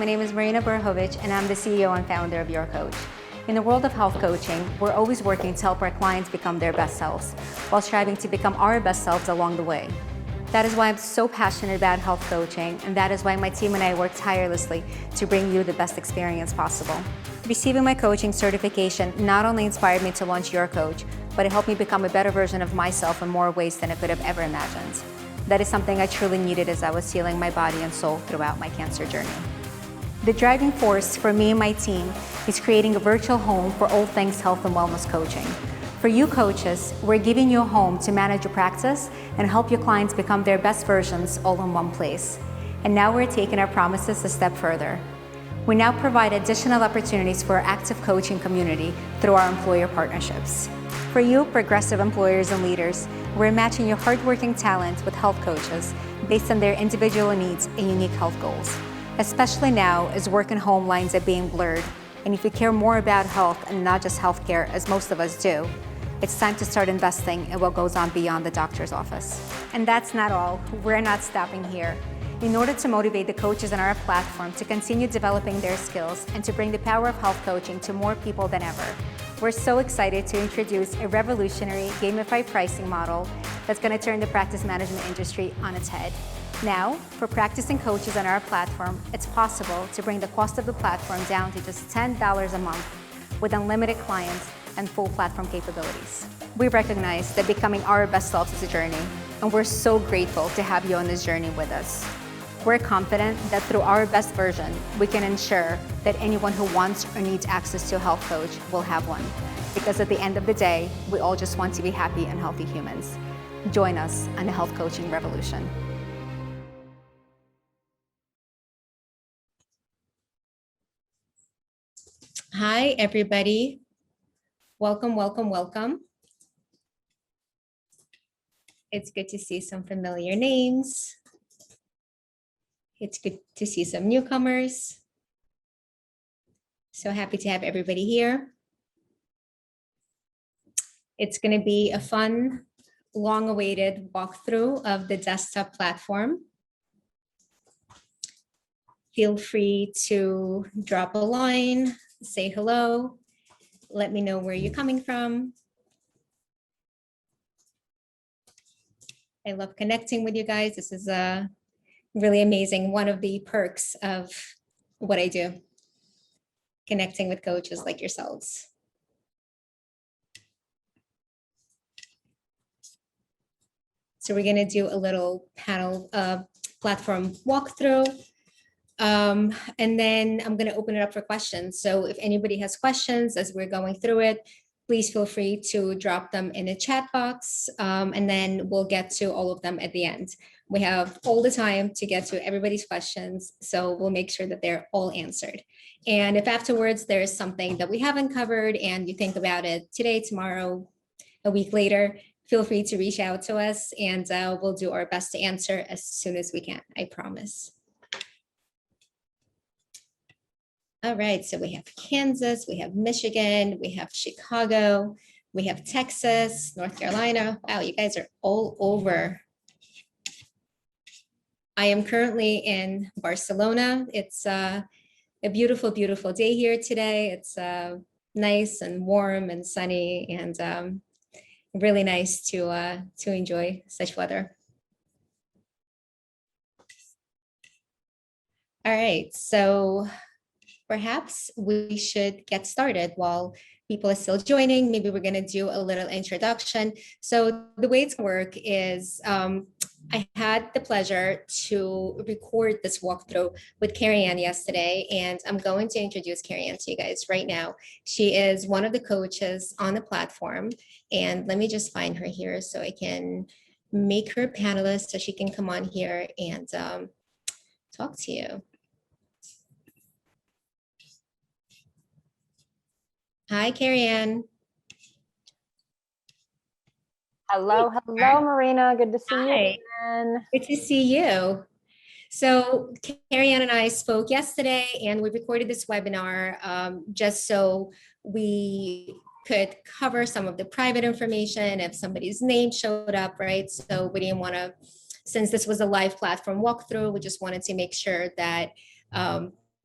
name is Marina Borukhovich, and I'm the CEO and founder of YourCoach. In the world of health coaching, we're always working to help our clients become their best selves, while striving to become our best selves along the way. That is why I'm so passionate about health coaching, and that is why my team and I work tirelessly to bring you the best experience possible. Receiving my coaching certification not only inspired me to launch YourCoach, but it helped me become a better version of myself in more ways than I could have ever imagined. That is something I truly needed as I was healing my body and soul throughout my cancer journey. The driving force for me and my team is creating a virtual home for all things health and wellness coaching. For you coaches, we're giving you a home to manage your practice and help your clients become their best versions all in one place. And now we're taking our promises a step further. We now provide additional opportunities for our active coaching community through our employer partnerships. For you progressive employers and leaders, we're matching your hardworking talent with health coaches based on their individual needs and unique health goals, especially now as work and home lines are being blurred. And if you care more about health and not just healthcare, as most of us do, it's time to start investing in what goes on beyond the doctor's office. And that's not all. We're not stopping here. In order to motivate the coaches on our platform to continue developing their skills and to bring the power of health coaching to more people than ever, we're so excited to introduce a revolutionary gamified pricing model that's going to turn the practice management industry on its head. Now, for practicing coaches on our platform, it's possible to bring the cost of the platform down to just $10 a month with unlimited clients and full platform capabilities. We recognize that becoming our best selves is a journey, and we're so grateful to have you on this journey with us. We're confident that through our best version, we can ensure that anyone who wants or needs access to a health coach will have one. Because at the end of the day, we all just want to be happy and healthy humans. Join us on the health coaching revolution. Hi, everybody. Welcome, welcome, welcome. It's good to see some familiar names. It's good to see some newcomers. So happy to have everybody here. It's going to be a fun, long-awaited walkthrough of the desktop platform. Feel free to drop a line, say hello, let me know where you're coming from. I love connecting with you guys. This is really amazing. One of the perks of what I do, connecting with coaches like yourselves. So we're going to do a little panel platform walkthrough. And then I'm going to open it up for questions. So if anybody has questions as we're going through it, please feel free to drop them in the chat box, and then we'll get to all of them at the end. We have all the time to get to everybody's questions, so we'll make sure that they're all answered. And if afterwards there's something that we haven't covered and you think about it today, tomorrow, a week later, feel free to reach out to us, and we'll do our best to answer as soon as we can, I promise. All right, so we have Kansas, we have Michigan, we have Chicago, we have Texas, North Carolina. Wow, you guys are all over. I am currently in Barcelona. It's a beautiful, beautiful day here today. It's nice and warm and sunny, and really nice to enjoy such weather. All right, so perhaps we should get started while people are still joining. Maybe we're going to do a little introduction. So the way it's going to work is I had the pleasure to record this walkthrough with Carrie Ann yesterday, and I'm going to introduce Carrie Ann to you guys right now. She is one of the coaches on the platform, and let me just find her here so I can make her a panelist so she can come on here and talk to you. Hi, Carrie Ann. Hello, hello, Marina. Good to see you again. Good to see you. So Carrie Ann and I spoke yesterday, and we recorded this webinar just so we could cover some of the private information if somebody's name showed up, right? So we didn't want to, since this was a live platform walkthrough, we just wanted to make sure that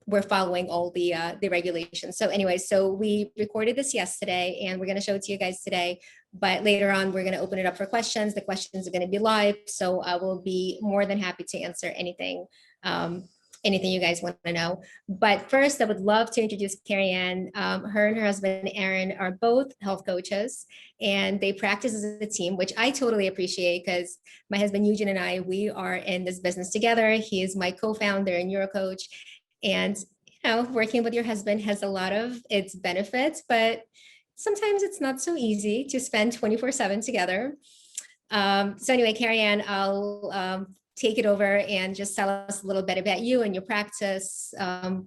we're following all the regulations. So anyway, so we recorded this yesterday and we're going to show it to you guys today. But later on, we're going to open it up for questions. The questions are going to be live. So I will be more than happy to answer anything, anything you guys want to know. But first, I would love to introduce Carrie Ann. Her and her husband, Aaron, are both health coaches and they practice as a team, which I totally appreciate because my husband, Eugene, and I, we are in this business together. He is my co-founder and YourCoach. And, you know, working with your husband has a lot of its benefits, but sometimes it's not so easy to spend 24/7 together. So anyway, Carrie Ann, I'll take it over and just tell us a little bit about you and your practice. Tell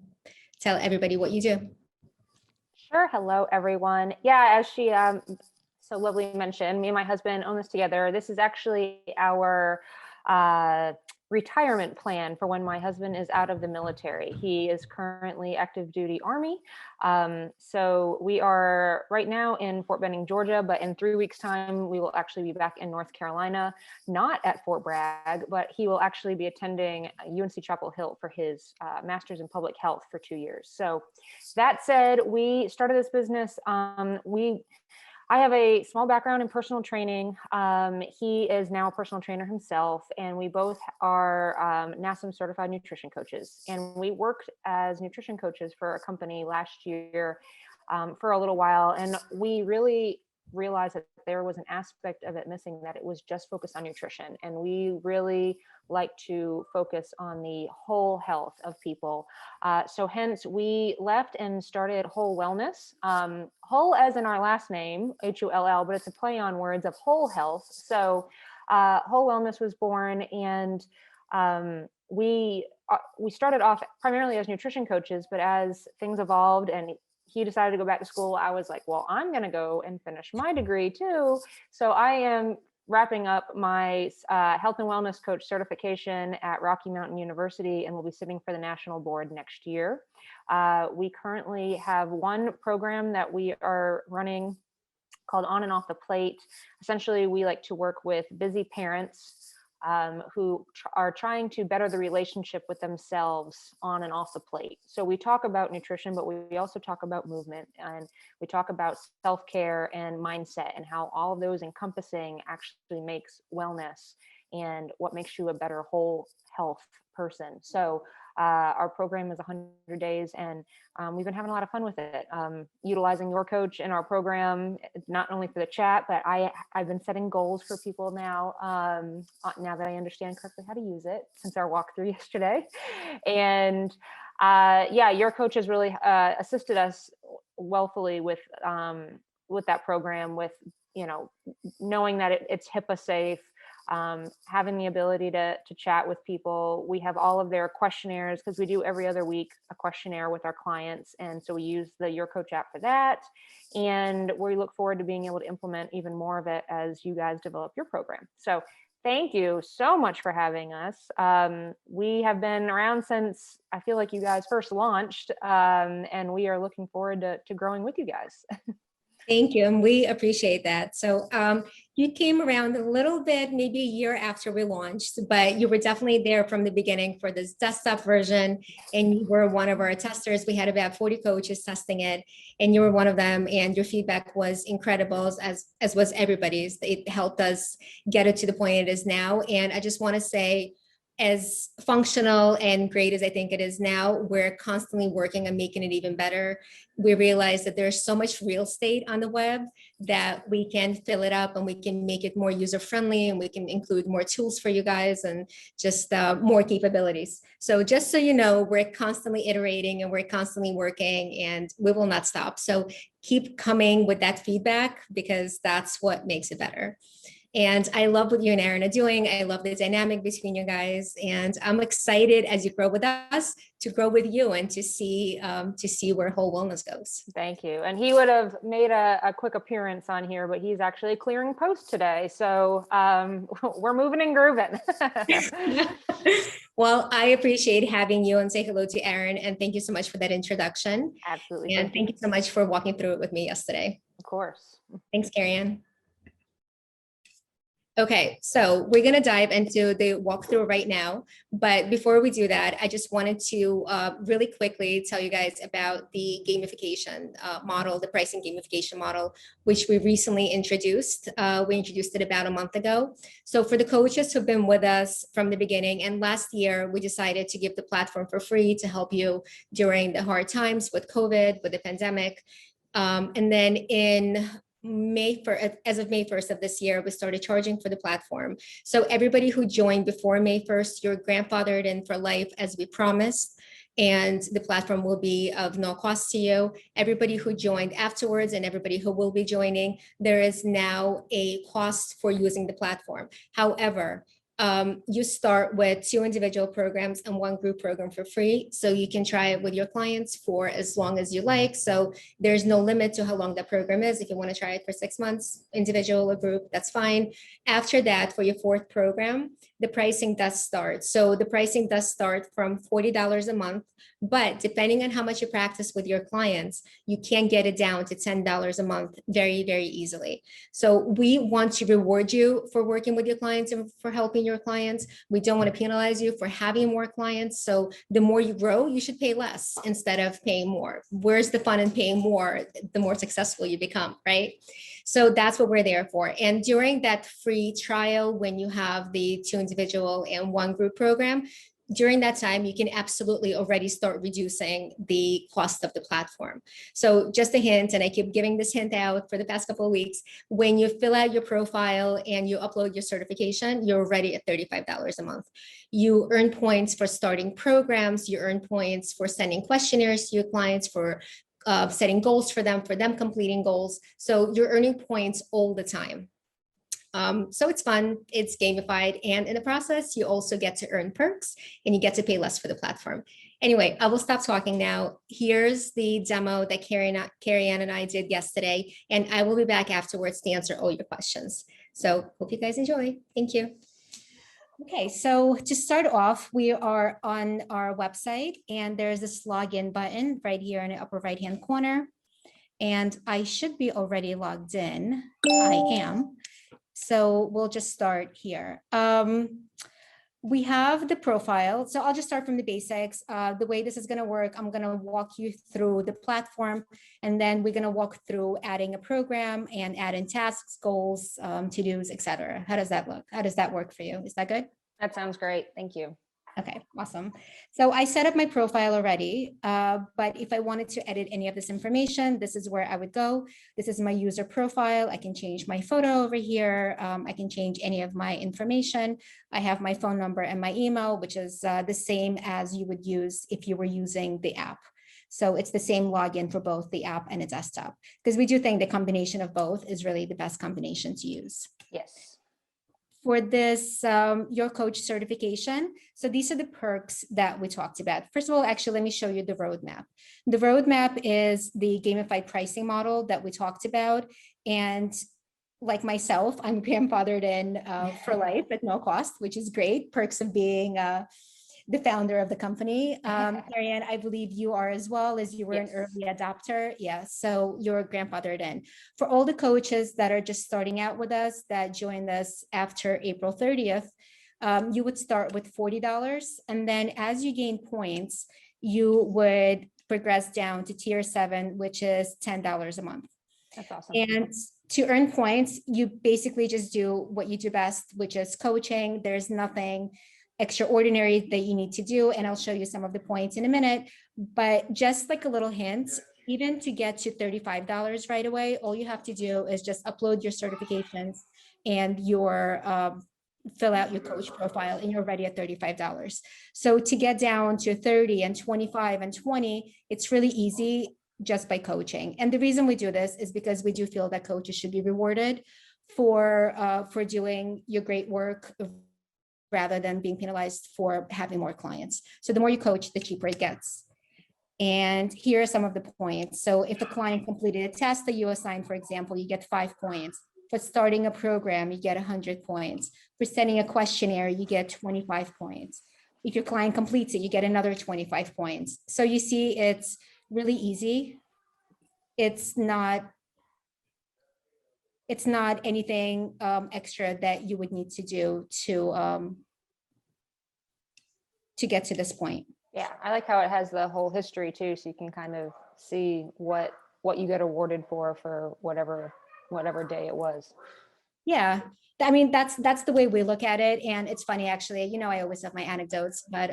everybody what you do. Sure. Hello, everyone. Yeah, as she so lovely mentioned, me and my husband own this together. This is actually our retirement plan for when my husband is out of the military. He is currently active duty Army. So we are right now in Fort Benning, Georgia, but in 3 weeks time, we will actually be back in North Carolina, not at Fort Bragg, but he will actually be attending UNC Chapel Hill for his master's in public health for 2 years. So that said, we started this business. I have a small background in personal training. He is now a personal trainer himself, and we both are NASM certified nutrition coaches. And we worked as nutrition coaches for a company last year for a little while, and we really realized that there was an aspect of it missing, that it was just focused on nutrition. And we really like to focus on the whole health of people. So hence we left and started Whole Wellness. Whole as in our last name, Hull, but it's a play on words of whole health. So Whole Wellness was born, and we started off primarily as nutrition coaches, but as things evolved and he decided to go back to school, I was like, well, I'm going to go and finish my degree too. So I am wrapping up my health and wellness coach certification at Rocky Mountain University, and will be sitting for the national board next year. We currently have one program that we are running called On and Off the Plate. Essentially, we like to work with busy parents who are trying to better the relationship with themselves on and off the plate. So we talk about nutrition, but we also talk about movement, and we talk about self-care and mindset, and how all of those encompassing actually makes wellness and what makes you a better whole health person. So our program is 100 days, and we've been having a lot of fun with it, utilizing YourCoach in our program, not only for the chat, but I've been setting goals for people now, now that I understand correctly how to use it since our walkthrough yesterday. And yeah, YourCoach has really assisted us wealthily with that program, with, you know, knowing that it's HIPAA safe, having the ability to chat with people. We have all of their questionnaires, because we do every other week a questionnaire with our clients. And so we use the YourCoach app for that. And we look forward to being able to implement even more of it as you guys develop your program. So thank you so much for having us. We have been around since I feel like you guys first launched, and we are looking forward to growing with you guys. Thank you, and we appreciate that. So you came around a little bit, maybe a year after we launched, but you were definitely there from the beginning for this desktop version, and you were one of our testers. We had about 40 coaches testing it, and you were one of them, and your feedback was incredible, as was everybody's. It helped us get it to the point it is now, and I just want to say, as functional and great as I think it is now, we're constantly working on making it even better. We realize that there's so much real estate on the web that we can fill it up, and we can make it more user-friendly, and we can include more tools for you guys, and just more capabilities. So just so you know, we're constantly iterating, and we're constantly working, and we will not stop. So keep coming with that feedback, because that's what makes it better. And I love what you and Aaron are doing. I love the dynamic between you guys. And I'm excited, as you grow with us, to grow with you, and to see where Whole Wellness goes. Thank you. And he would have made a quick appearance on here, but he's actually clearing post today. So we're moving and grooving. Well, I appreciate having you, and say hello to Aaron. And thank you so much for that introduction. Absolutely. And thank you so much for walking through it with me yesterday. Of course. Thanks, Carrie Ann. Okay, so we're going to dive into the walkthrough right now. But before we do that, I just wanted to really quickly tell you guys about the gamification model, the pricing gamification model, which we recently introduced. We introduced it about a month ago. So for the coaches who've been with us from the beginning, and last year, we decided to give the platform for free to help you during the hard times with COVID, with the pandemic. And then in as of May 1st of this year, we started charging for the platform. So everybody who joined before May 1st, you're grandfathered in for life as we promised. And the platform will be of no cost to you. Everybody who joined afterwards and everybody who will be joining, there is now a cost for using the platform. However, you start with 2 individual programs and 1 group program for free. So you can try it with your clients for as long as you like. So there's no limit to how long that program is. If you want to try it for 6 months, individual or group, that's fine. After that, for your 4th program, the pricing does start. So the pricing does start from $40 a month, but depending on how much you practice with your clients, you can get it down to $10 a month very, very easily. So we want to reward you for working with your clients and for helping your clients. We don't want to penalize you for having more clients. So the more you grow, you should pay less instead of paying more. Where's the fun in paying more? The more successful you become, right? So that's what we're there for. And during that free trial, when you have the 2 individual and 1 group program, during that time, you can absolutely already start reducing the cost of the platform. So just a hint, and I keep giving this hint out for the past couple of weeks, when you fill out your profile and you upload your certification, you're already at $35 a month. You earn points for starting programs, you earn points for sending questionnaires to your clients, for setting goals for them completing goals. So you're earning points all the time. So it's fun, it's gamified, and in the process, you also get to earn perks and you get to pay less for the platform. Anyway, I will stop talking now. Here's the demo that Carrie Ann and I did yesterday, and I will be back afterwards to answer all your questions. So hope you guys enjoy. Thank you. Okay, so to start off, we are on our website, and there's this login button right here in the upper right-hand corner. And I should be already logged in. I am. So we'll just start here. We have the profile. So I'll just start from the basics. The way this is going to work, I'm going to walk you through the platform, and then we're going to walk through adding a program and adding tasks, goals, to-dos, etc. How does that look? How does that work for you? Is that good? That sounds great. Thank you. Okay, awesome. So I set up my profile already, but if I wanted to edit any of this information, this is where I would go. This is my user profile. I can change my photo over here. I can change any of my information. I have my phone number and my email, which is the same as you would use if you were using the app. So it's the same login for both the app and a desktop, because we do think the combination of both is really the best combination to use. Yes. For this YourCoach certification, so these are the perks that we talked about. First of all, actually, let me show you the roadmap. The roadmap is the gamified pricing model that we talked about. And like myself, I'm grandfathered in for life at no cost, which is great. Perks of being the founder of the company. Marianne, I believe you are as well, as you were an early adopter. Yeah, so you're grandfathered in. For all the coaches that are just starting out with us, that joined us after April 30th, you would start with $40. And then as you gain points, you would progress down to tier 7, which is $10 a month. That's awesome. And to earn points, you basically just do what you do best, which is coaching. There's nothing extraordinary that you need to do, and I'll show you some of the points in a minute. But just like a little hint, even to get to $35 right away, all you have to do is just upload your certifications and your fill out your coach profile, and you're ready at $35. So to get down to 30 and 25 and 20, it's really easy just by coaching. And the reason we do this is because we do feel that coaches should be rewarded for doing your great work, rather than being penalized for having more clients. So the more you coach, the cheaper it gets. And here are some of the points. So if a client completed a test that you assigned, for example, you get 5 points. For starting a program, you get 100 points. For sending a questionnaire, you get 25 points. If your client completes it, you get another 25 points. So you see, it's really easy. It's not it's not anything extra that you would need to do to get to this point. Yeah, I like how it has the whole history too, so you can kind of see what you get awarded for whatever day it was. Yeah. I mean, that's the way we look at it. And it's funny, actually, you know, I always have my anecdotes, but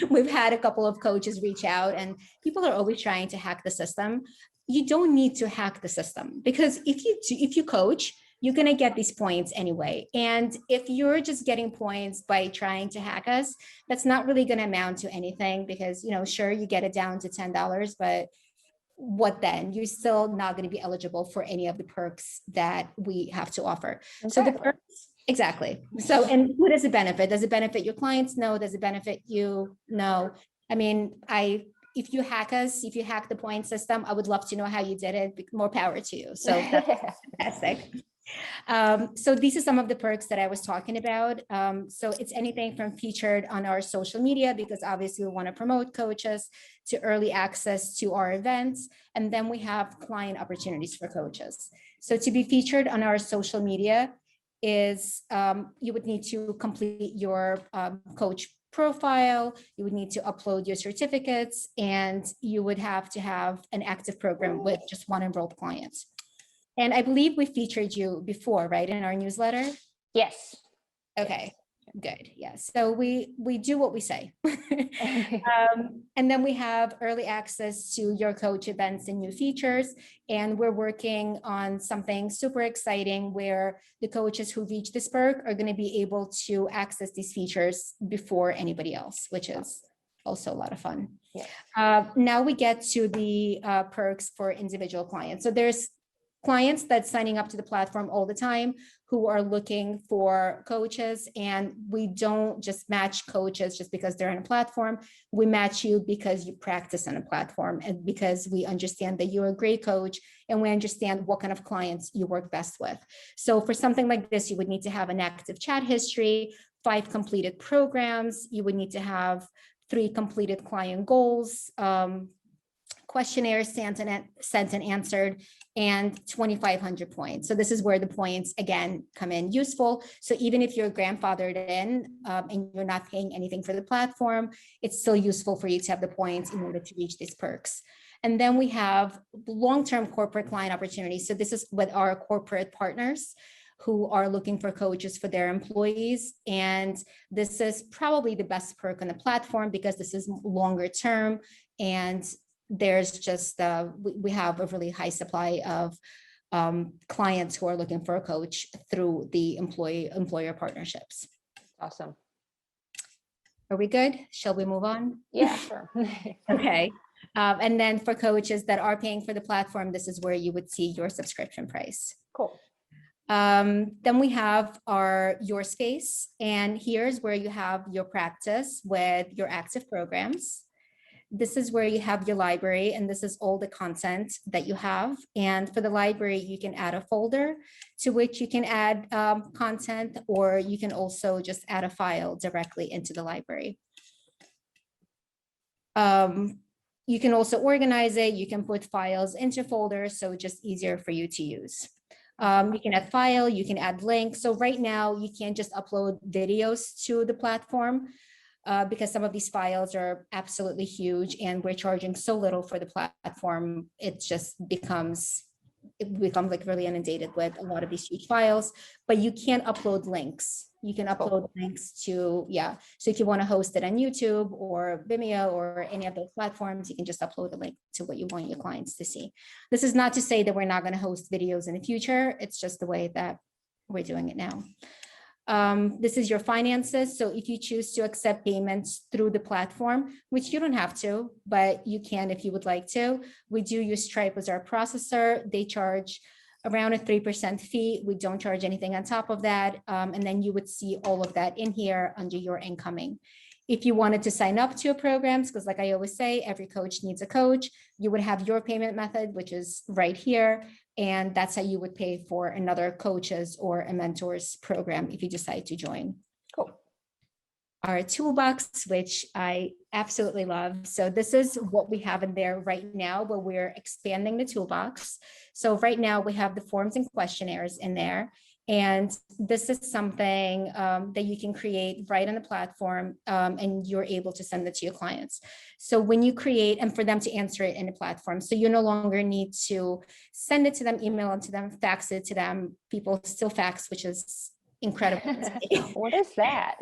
we've had a couple of coaches reach out, and people are always trying to hack the system. You don't need to hack the system, because if you coach, you're going to get these points anyway. And if you're just getting points by trying to hack us, that's not really going to amount to anything, because, you know, sure, you get it down to $10, but what then? You're still not going to be eligible for any of the perks that we have to offer. So the perks, exactly. So, and who does it benefit? Does it benefit your clients? No. Does it benefit you? No. I mean, if you hack us, if you hack the point system, I would love to know how you did it. More power to you. So that's fantastic. So these are some of the perks that I was talking about. So it's anything from featured on our social media, because obviously we want to promote coaches, to early access to our events. And then we have client opportunities for coaches. So to be featured on our social media is you would need to complete your coach profile, you would need to upload your certificates, and you would have to have an active program with just one enrolled client. And I believe we featured you before, right, in our newsletter? Yes. Okay, good. Yes. So we do what we say. And then we have early access to YourCoach events and new features. And we're working on something super exciting where the coaches who reach this perk are going to be able to access these features before anybody else, which is also a lot of fun. Yeah. Now we get to the perks for individual clients. So there's clients that's signing up to the platform all the time who are looking for coaches, and we don't just match coaches just because they're on a platform. We match you because you practice on a platform, and because we understand that you're a great coach, and we understand what kind of clients you work best with. So for something like this, you would need to have an active chat history, 5 completed programs. You would need to have 3 completed client goals, questionnaires sent and answered, and 2,500 points. So this is where the points again come in useful. So even if you're grandfathered in and you're not paying anything for the platform, it's still useful for you to have the points in order to reach these perks. And then we have long-term corporate client opportunities. So this is with our corporate partners who are looking for coaches for their employees. And this is probably the best perk on the platform, because this is longer term, and there's just we have a really high supply of clients who are looking for a coach through the employer partnerships. Awesome. Are we good? Shall we move on? Yeah, sure. Okay. And then for coaches that are paying for the platform, this is where you would see your subscription price. Cool. Then we have your space, and here's where you have your practice with your active programs. This is where you have your library, and this is all the content that you have. And for the library, you can add a folder to which you can add content, or you can also just add a file directly into the library. You can also organize it. You can put files into folders, so it's just easier for you to use. You can add file, you can add links. So right now you can't just upload videos to the platform because some of these files are absolutely huge, and we're charging so little for the platform. It becomes like really inundated with a lot of these huge files, but you can upload links. You can upload links to, So if you want to host it on YouTube or Vimeo or any of those platforms, you can just upload a link to what you want your clients to see. This is not to say that we're not going to host videos in the future. It's just the way that we're doing it now. This is your finances. So if you choose to accept payments through the platform, which you don't have to, but you can if you would like to, we do use Stripe as our processor. They charge around a 3% fee. We don't charge anything on top of that. And then you would see all of that in here under your incoming. If you wanted to sign up to your programs, because like I always say, every coach needs a coach, you would have your payment method, which is right here. And that's how you would pay for another coach's or a mentor's program if you decide to join. Cool. our toolbox, which I absolutely love. So this is what we have in there right now, but we're expanding the toolbox. So right now we have the forms and questionnaires in there. And this is something that you can create right on the platform, and you're able to send it to your clients. So when you create, and for them to answer it in the platform, so you no longer need to send it to them, email it to them, fax it to them. People still fax, which is incredible. What is that?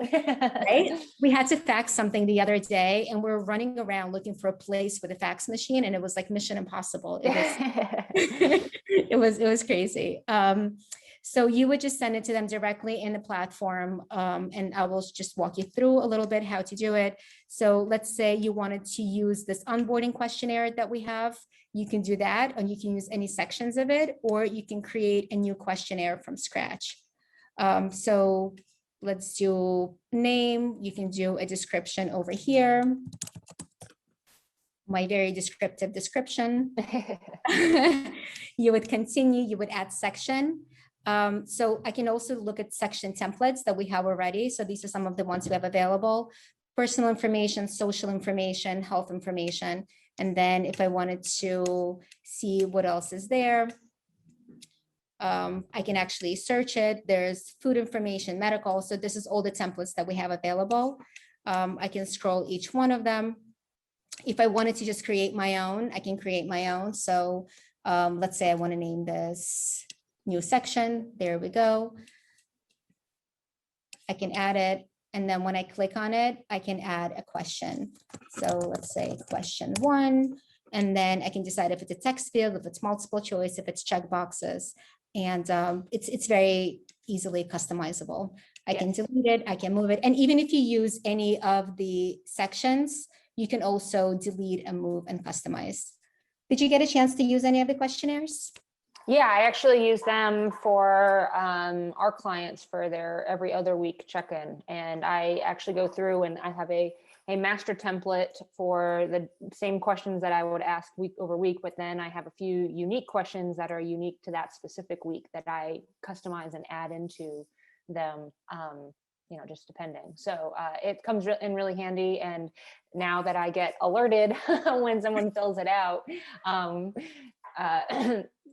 Right? We had to fax something the other day, and we're running around looking for a place with a fax machine, and it was like mission impossible. It was it was crazy. So you would just send it to them directly in the platform, and I will just walk you through a little bit how to do it. So let's say you wanted to use this onboarding questionnaire that we have. You can do that, and you can use any sections of it, or you can create a new questionnaire from scratch. So let's do name. You can do a description over here. My very descriptive description. You would continue, you would add section. So I can also look at section templates that we have already. So these are some of the ones we have available: personal information, social information, health information. And then if I wanted to see what else is there, I can actually search it. There's food information, medical. So this is all the templates that we have available. I can scroll each one of them. If I wanted to just create my own, I can create my own. So let's say I want to name this new section. There we go. I can add it. And then when I click on it, I can add a question. So let's say question 1. And then I can decide if it's a text field, if it's multiple choice, if it's checkboxes. And it's very easily customizable. I can delete it, I can move it. And even if you use any of the sections, you can also delete and move and customize. Did you get a chance to use any of the questionnaires? Yeah, I actually use them for our clients for their every other week check-in. And I actually go through and I have a master template for the same questions that I would ask week over week, but then I have a few unique questions that are unique to that specific week that I customize and add into them, just depending. So it comes in really handy. And now that I get alerted when someone fills it out,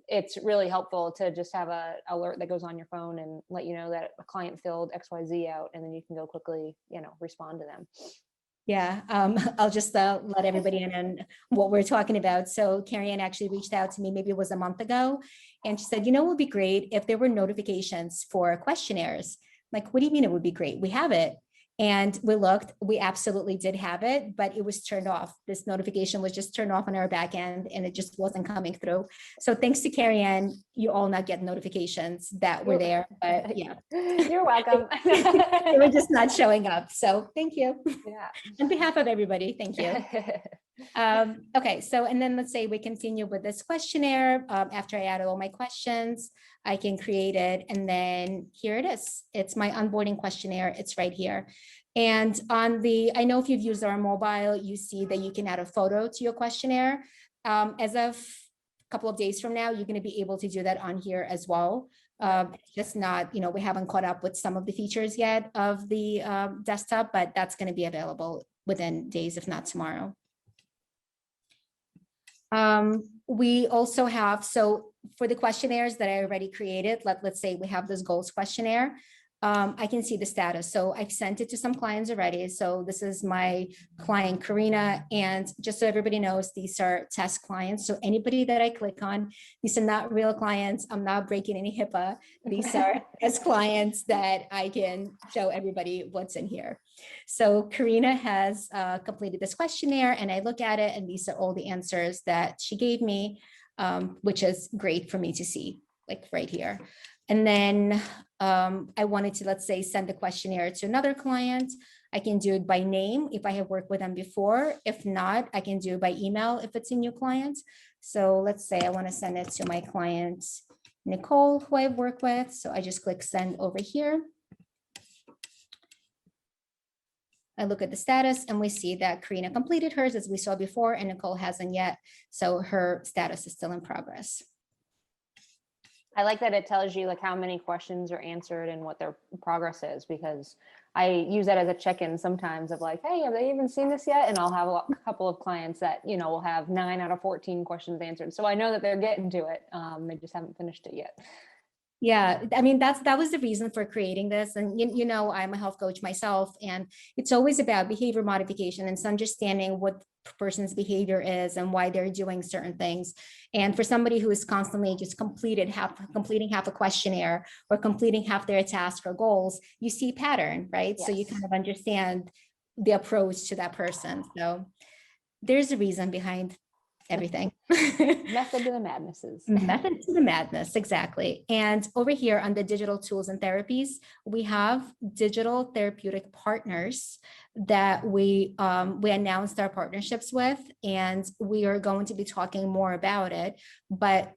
it's really helpful to just have a alert that goes on your phone and let you know that a client filled XYZ out, and then you can go quickly, respond to them. Yeah, I'll just let everybody in on what we're talking about. So Carrie Ann actually reached out to me, maybe it was a month ago, and she said, it would be great if there were notifications for questionnaires. Like, what do you mean it would be great? We have it. And we looked, we absolutely did have it, but it was turned off. This notification was just turned off on our back end, and it just wasn't coming through. So thanks to Carrie Ann, you all not get notifications that were there, but yeah. You're welcome. They were just not showing up. So thank you. Yeah. On behalf of everybody, thank you. Okay, so, and then let's say we continue with this questionnaire. After I added all my questions, I can create it. And then here it is. It's my onboarding questionnaire. It's right here. And I know if you've used our mobile, you see that you can add a photo to your questionnaire. As of a couple of days from now, you're going to be able to do that on here as well. Just not, we haven't caught up with some of the features yet of the desktop, but that's going to be available within days, if not tomorrow. We also have, so for the questionnaires that I already created, let's say we have this goals questionnaire. I can see the status. So I've sent it to some clients already. So this is my client, Marina. And just so everybody knows, these are test clients. So anybody that I click on, these are not real clients. I'm not breaking any HIPAA. These are test clients that I can show everybody what's in here. So Marina has completed this questionnaire, and I look at it, and these are all the answers that she gave me, which is great for me to see, like right here. And then I wanted to, let's say, send the questionnaire to another client. I can do it by name if I have worked with them before. If not, I can do it by email if it's a new client. So let's say I want to send it to my client, Nicole, who I've worked with. So I just click send over here. I look at the status, and we see that Karina completed hers as we saw before, and Nicole hasn't yet. So her status is still in progress. I like that it tells you like how many questions are answered and what their progress is, because I use that as a check-in sometimes of like, hey, have they even seen this yet? And I'll have a couple of clients that, you know, will have 9 out of 14 questions answered. So I know that they're getting to it. They just haven't finished it yet. Yeah, I mean, that was the reason for creating this. And you know, I'm a health coach myself, and it's always about behavior modification and understanding what person's behavior is and why they're doing certain things. And for somebody who is constantly just completing half a questionnaire or completing half their task or goals, you see pattern, right? So you Yes. kind of understand the approach to that person. So there's a reason behind everything. Method to the madnesses. Method to the madness, exactly. And over here on the digital tools and therapies, we have digital therapeutic partners that we announced our partnerships with, and we are going to be talking more about it. But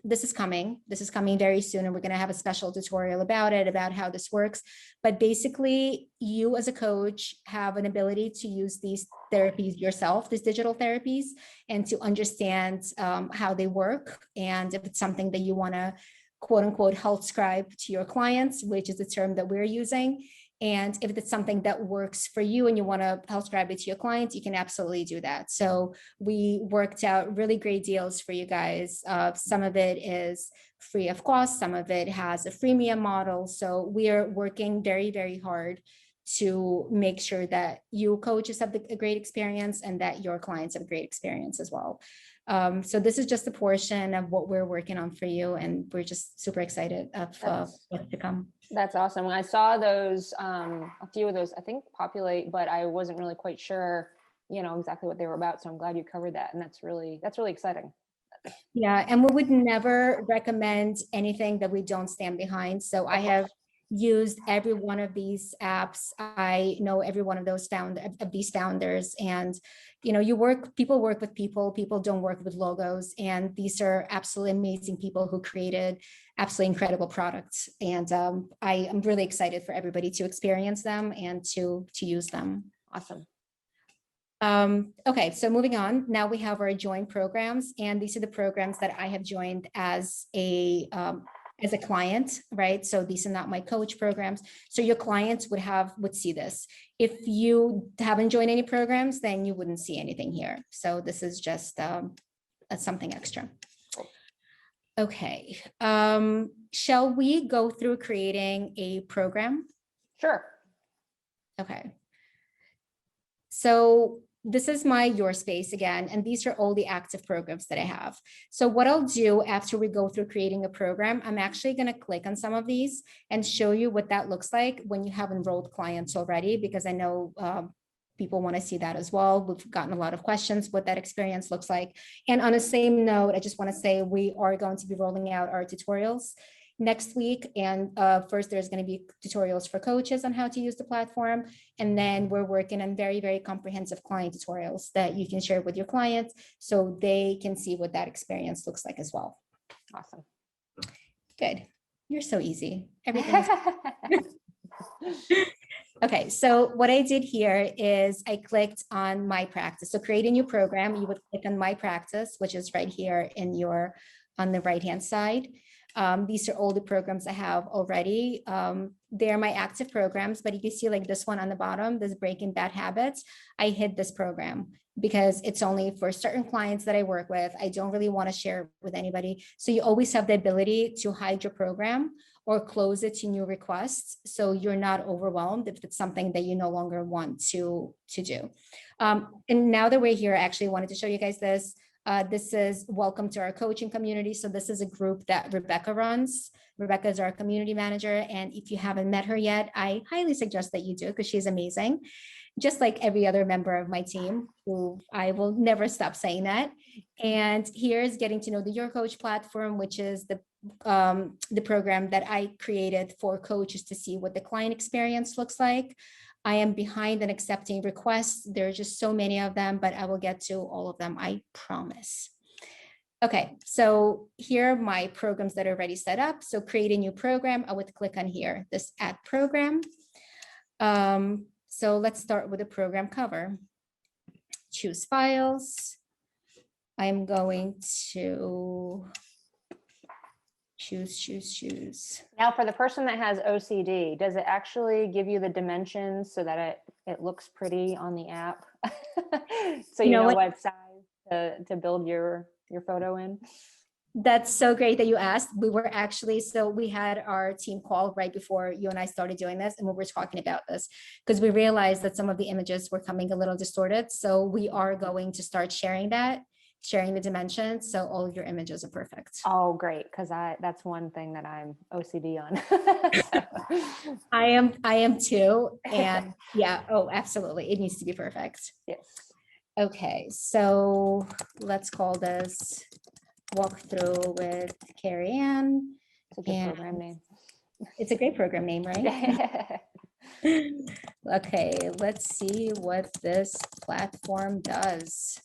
this is coming very soon, and we're going to have a special tutorial about it, about how this works. But basically, you as a coach have an ability to use these therapies yourself, these digital therapies, and to understand how they work. And if it's something that you want to quote unquote health scribe to your clients, which is the term that we're using. And if it's something that works for you and you want to health scribe it to your clients, you can absolutely do that. So we worked out really great deals for you guys. Some of it is free of cost. Some of it has a freemium model. So we are working very, very hard to make sure that you coaches have a great experience and that your clients have a great experience as well. So this is just a portion of what we're working on for you, and we're just super excited of what's to come. That's awesome. I saw those, a few of those, I think, populate, but I wasn't really quite sure, you know, exactly what they were about. So I'm glad you covered that, and that's really exciting. Yeah, and we would never recommend anything that we don't stand behind. So I have used every one of these apps. I know every one of these founders, and you know, people work with people. People don't work with logos, and these are absolutely amazing people who created absolutely incredible products. And I am really excited for everybody to experience them and to use them. Awesome. Okay, so moving on, now we have our joint programs, and these are the programs that I have joined as a client, right? So these are not my coach programs. So your clients would see this. If you haven't joined any programs, then you wouldn't see anything here. So this is just something extra. Okay, shall we go through creating a program? Sure. Okay. So this is my Your Space again, and these are all the active programs that I have. So what I'll do after we go through creating a program, I'm actually going to click on some of these and show you what that looks like when you have enrolled clients already, because I know people want to see that as well. We've gotten a lot of questions what that experience looks like. And on the same note, I just want to say we are going to be rolling out our tutorials next week. And first, there's going to be tutorials for coaches on how to use the platform. And then we're working on very, very comprehensive client tutorials that you can share with your clients so they can see what that experience looks like as well. Awesome. Good. You're so easy. Everything's okay. So what I did here is I clicked on My Practice. So create a new program, you would click on My Practice, which is right here on the right-hand side. These are all the programs I have already. They're my active programs, but you can see like this one on the bottom, this Breaking Bad Habits. I hid this program because it's only for certain clients that I work with. I don't really want to share it with anybody. So you always have the ability to hide your program or close it to new requests, so you're not overwhelmed if it's something that you no longer want to do. And now that we're here, I actually wanted to show you guys this. This is Welcome to Our Coaching Community. So this is a group that Rebecca runs. Rebecca is our community manager. And if you haven't met her yet, I highly suggest that you do, because she's amazing. Just like every other member of my team, who I will never stop saying that. And here's Getting to Know the YourCoach platform, which is the program that I created for coaches to see what the client experience looks like. I am behind in accepting requests. There are just so many of them, but I will get to all of them, I promise. Okay, so here are my programs that are already set up. So create a new program, I would click on here, this Add Program. So let's start with the program cover. Choose files. I'm going to Choose. Now, for the person that has OCD, does it actually give you the dimensions so that it looks pretty on the app? So you know what size to build your photo in? That's so great that you asked. We were actually, so we had our team call right before you and I started doing this, and we were talking about this because we realized that some of the images were coming a little distorted. So we are going to start sharing the dimensions. So all of your images are perfect. Oh, great. Because that's one thing that I'm OCD on. I am too. And yeah, oh, absolutely. It needs to be perfect. Yes. Okay, so let's call this walkthrough with Carrie Ann. It's a good program name. It's a great program name, right? Okay, let's see what this platform does.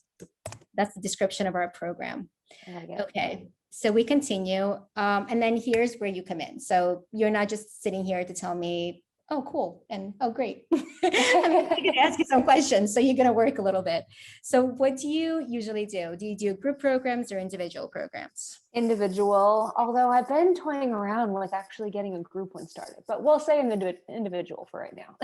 That's the description of our program. Okay, so we continue. And then here's where you come in. So you're not just sitting here to tell me, oh, cool, and oh, great. I'm going to ask you some questions, so you're going to work a little bit. So what do you usually do? Do you do group programs or individual programs? Individual, although I've been toying around with actually getting a group one started, but we'll say individual for right now.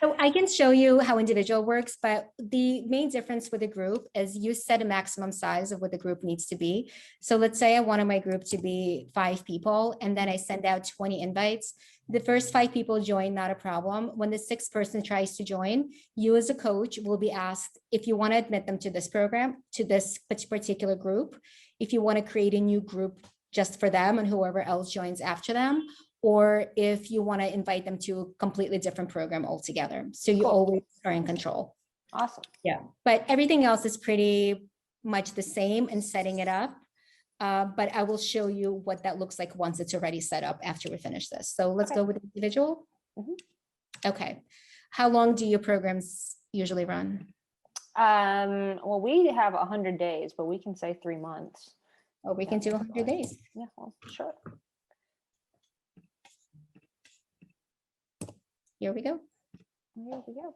So I can show you how individual works, but the main difference with a group is you set a maximum size of what the group needs to be. So let's say I wanted my group to be 5 people, and then I send out 20 invites. The first 5 people join, not a problem. When the 6th person tries to join, you as a coach will be asked if you want to admit them to this program, to this particular group, if you want to create a new group just for them and whoever else joins after them, or if you want to invite them to a completely different program altogether. So you always are in control. Awesome. Yeah, but everything else is pretty much the same in setting it up. But I will show you what that looks like once it's already set up after we finish this. So let's go with individual. Okay. How long do your programs usually run? Well, we have 100 days, but we can say 3 months. Oh, we can do 100 days. Yeah, well, sure. Here we go. Here we go.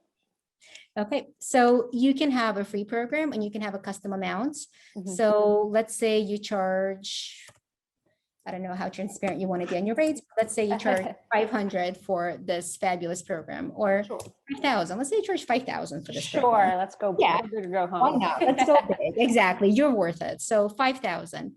Okay, so you can have a free program and you can have a custom amount. So let's say you charge, I don't know how transparent you want to be on your rates. Let's say you charge 500 for this fabulous program, or 5,000. Let's say you charge 5,000 for this program. Sure, let's go. Yeah, big or go home. why not? Let's go big. Exactly, you're worth it. So 5,000.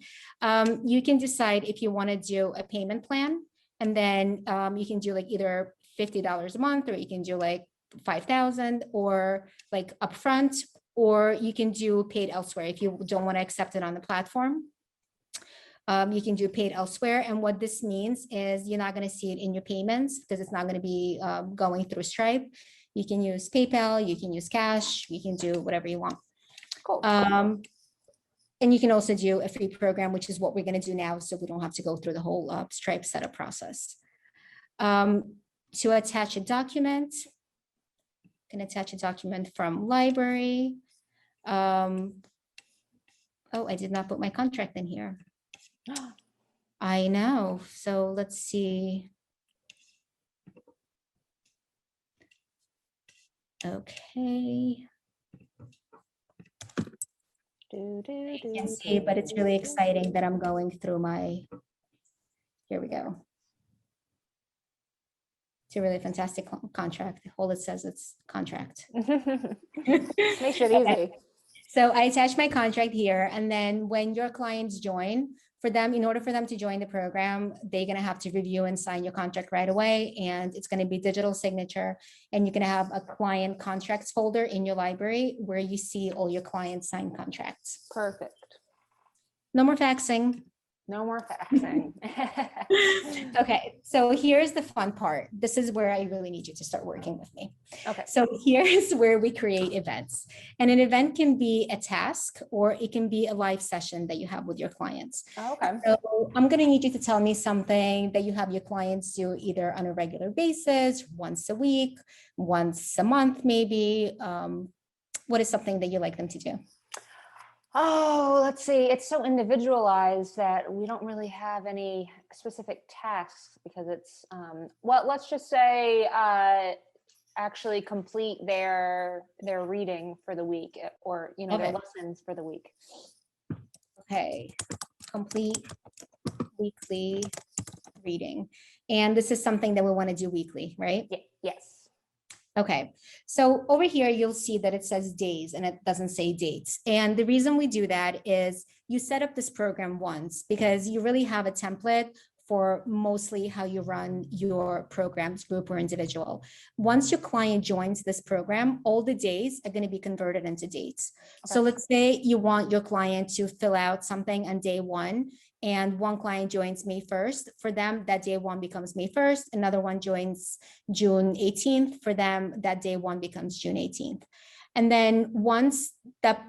You can decide if you want to do a payment plan, and then you can do like either $50 a month, or you can do like 5,000 or like upfront, or you can do paid elsewhere if you don't want to accept it on the platform. You can do paid elsewhere. And what this means is you're not going to see it in your payments because it's not going to be going through Stripe. You can use PayPal, you can use cash, you can do whatever you want. Cool. And you can also do a free program, which is what we're going to do now, so we don't have to go through the whole Stripe setup process. To attach a document, can attach a document from library. Oh, I did not put my contract in here. I know. So let's see. Okay. I can't see, but it's really exciting that I'm going through my, here we go. It's a really fantastic contract. All it says it's contract. Makes it easy. So I attach my contract here, and then when your clients join, for them, in order for them to join the program, they're going to have to review and sign your contract right away. And it's going to be digital signature, and you're going to have a client contracts folder in your library where you see all your clients signed contracts. Perfect. No more faxing. No more faxing. Okay, so here's the fun part. This is where I really need you to start working with me. Okay. So here's where we create events. And an event can be a task, or it can be a live session that you have with your clients. Okay. So I'm going to need you to tell me something that you have your clients do either on a regular basis, once a week, once a month, maybe. What is something that you like them to do? Oh, let's see. It's so individualized that we don't really have any specific tasks because it's, well, let's just say actually complete their reading for the week, or, you know, their lessons for the week. Okay, complete weekly reading. And this is something that we want to do weekly, right? Yes. Okay, so over here, you'll see that it says days and it doesn't say dates. And the reason we do that is you set up this program once because you really have a template for mostly how you run your programs, group or individual. Once your client joins this program, all the days are going to be converted into dates. Okay. So let's say you want your client to fill out something on day one, and one client joins May 1st. For them, that day one becomes May 1st. Another one joins June 18th. For them, that day one becomes June 18th. And then once that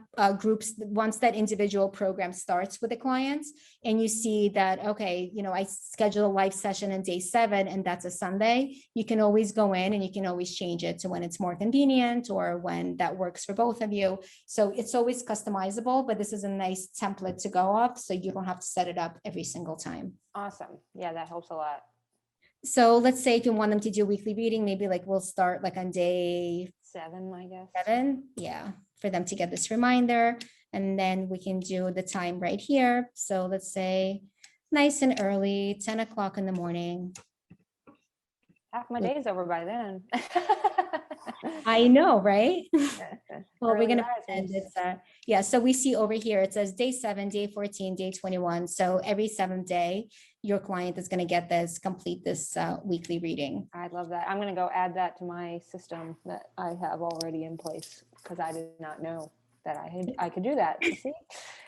once that individual program starts with the clients, and you see that, okay, I schedule a live session on day 7, and that's a Sunday, you can always go in and you can always change it to when it's more convenient or when that works for both of you. So it's always customizable, but this is a nice template to go off, so you don't have to set it up every single time. Awesome. Yeah, that helps a lot. So let's say if you want them to do weekly reading, maybe like we'll start like on day 7, I guess. 7, yeah, for them to get this reminder. And then we can do the time right here. So let's say nice and early, 10 o'clock in the morning. Half my day's over by then. I know, right? Well, Early we're gonna risers. pretend it's yeah. So we see over here, it says day 7, day 14, day 21. So every 7th day, your client is gonna get this, complete this weekly reading. I love that. I'm going to go add that to my system that I have already in place because I did not know that I could do that. See?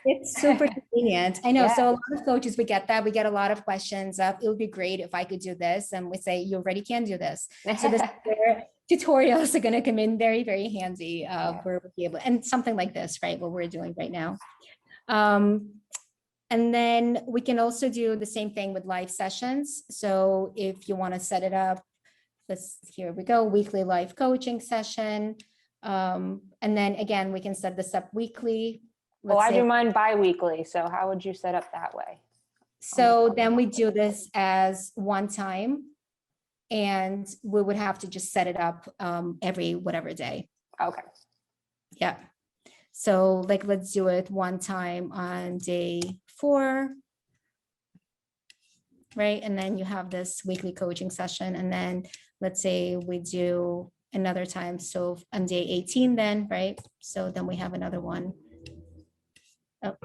It's super convenient. I know. Yeah. So a lot of coaches, we get that. We get a lot of questions of, it would be great if I could do this. And we say, you already can do this. So this is where tutorials are going to come in very, very handy where we'll be able, and something like this, right? What we're doing right now. And then we can also do the same thing with live sessions. So if you want to set it up, here we go, weekly live coaching session. And then again, we can set this up weekly. Well, Let's I say- do mine bi-weekly. So how would you set up that way? So then we do this as one time, and we would have to just set it up every whatever day. Okay. Yeah. So like, let's do it one time on day 4. Right. And then you have this weekly coaching session. And then let's say we do another time. So on day 18 then, right? So then we have another one. Oh,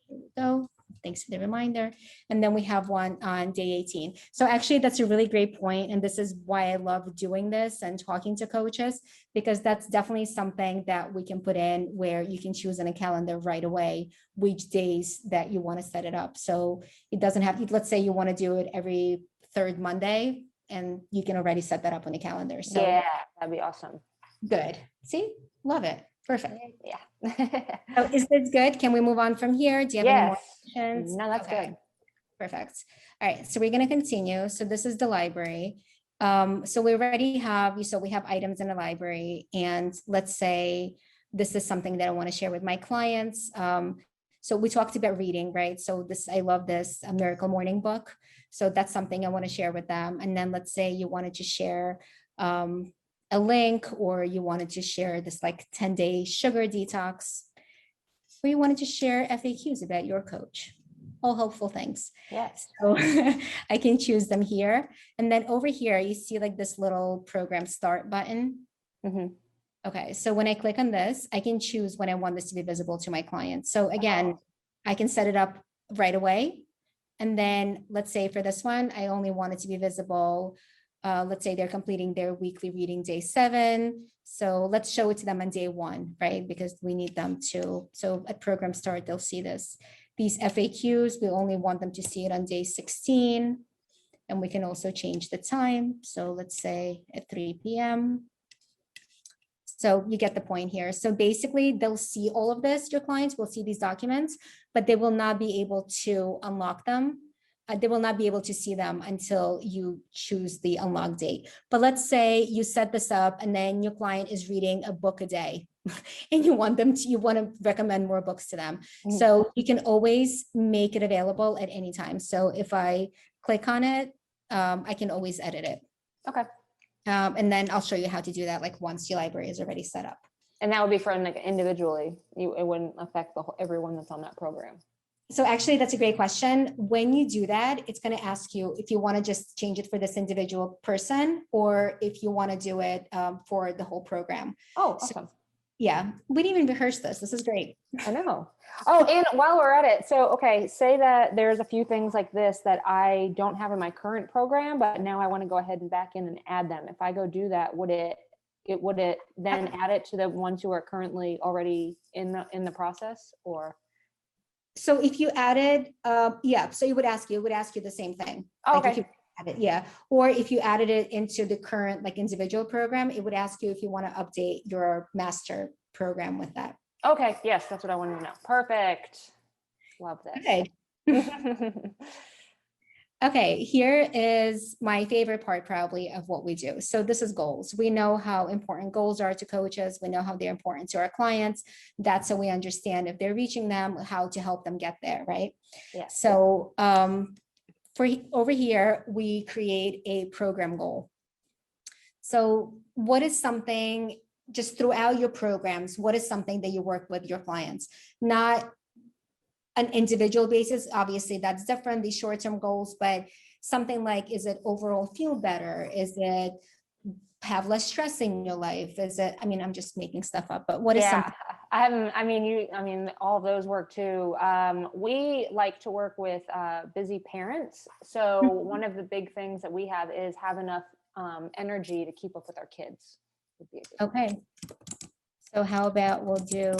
here we go. Thanks for the reminder. And then we have one on day 18. So actually that's a really great point. And this is why I love doing this and talking to coaches, because that's definitely something that we can put in where you can choose in a calendar right away, which days that you want to set it up. So it doesn't have, let's say you want to do it every 3rd Monday, and you can already set that up on the calendar. So Yeah, that'd be awesome. good. See, love it. Perfect. Yeah. So is this good? Can we move on from here? Do you have any more Yes. questions? No, that's Okay. good. Perfect. All right, so we're going to continue. So this is the library. So we already have, so we have items in the library, and let's say this is something that I want to share with my clients. So we talked about reading, right? So this, I love this, a Miracle Morning book. So that's something I want to share with them. And then let's say you wanted to share a link, or you wanted to share this like 10-day sugar detox, or you wanted to share FAQs about your coach. All helpful things. Yes. So I can choose them here. And then over here, you see like this little program start button. Mhm. Okay, so when I click on this, I can choose when I want this to be visible to my clients. So again, I can set it up right away. And then let's say for this one, I only want it to be visible. Let's say they're completing their weekly reading day 7. So let's show it to them on day 1, right? Because we need them to, so at program start, they'll see this. These FAQs, we only want them to see it on day 16. And we can also change the time. So let's say at 3 p.m. So you get the point here. So basically they'll see all of this, your clients will see these documents, but they will not be able to unlock them. They will not be able to see them until you choose the unlock date. But let's say you set this up and then your client is reading a book a day and you want to recommend more books to them. Mhm. So you can always make it available at any time. So if I click on it, I can always edit it. Okay. And then I'll show you how to do that, like once your library is already set up. And that would be for like individually. It wouldn't affect everyone that's on that program. So actually, that's a great question. When you do that, it's going to ask you if you want to just change it for this individual person, or if you want to do it for the whole program. Oh, So, awesome. yeah, we didn't even rehearse this. This is great. I know. Oh, and while we're at it, so, okay, say that there's a few things like this that I don't have in my current program, but now I want to go ahead and back in and add them. If I go do that, would it then add it to the ones who are currently already in the process, or? So if you added, yeah, so it would ask you the same thing. Oh, Like if okay. you added, yeah, or if you added it into the current like individual program, it would ask you if you want to update your master program with that. Okay, yes, that's what I wanted to know. Perfect. Love this. Okay. Okay, here is my favorite part probably of what we do. So this is goals. We know how important goals are to coaches. We know how they're important to our clients. That's so we understand if they're reaching them, how to help them get there, right? Yes. So for over here, we create a program goal. So what is something just throughout your programs, what is something that you work with your clients? Not an individual basis, obviously that's different, these short-term goals, but something like, is it overall feel better? Is it have less stress in your life? Is it, I mean, I'm just making stuff up, but what is something? I mean, all of those work too. We like to work with busy parents. So one of the big things that we have is have enough energy to keep up with our kids. Okay. So how about we'll do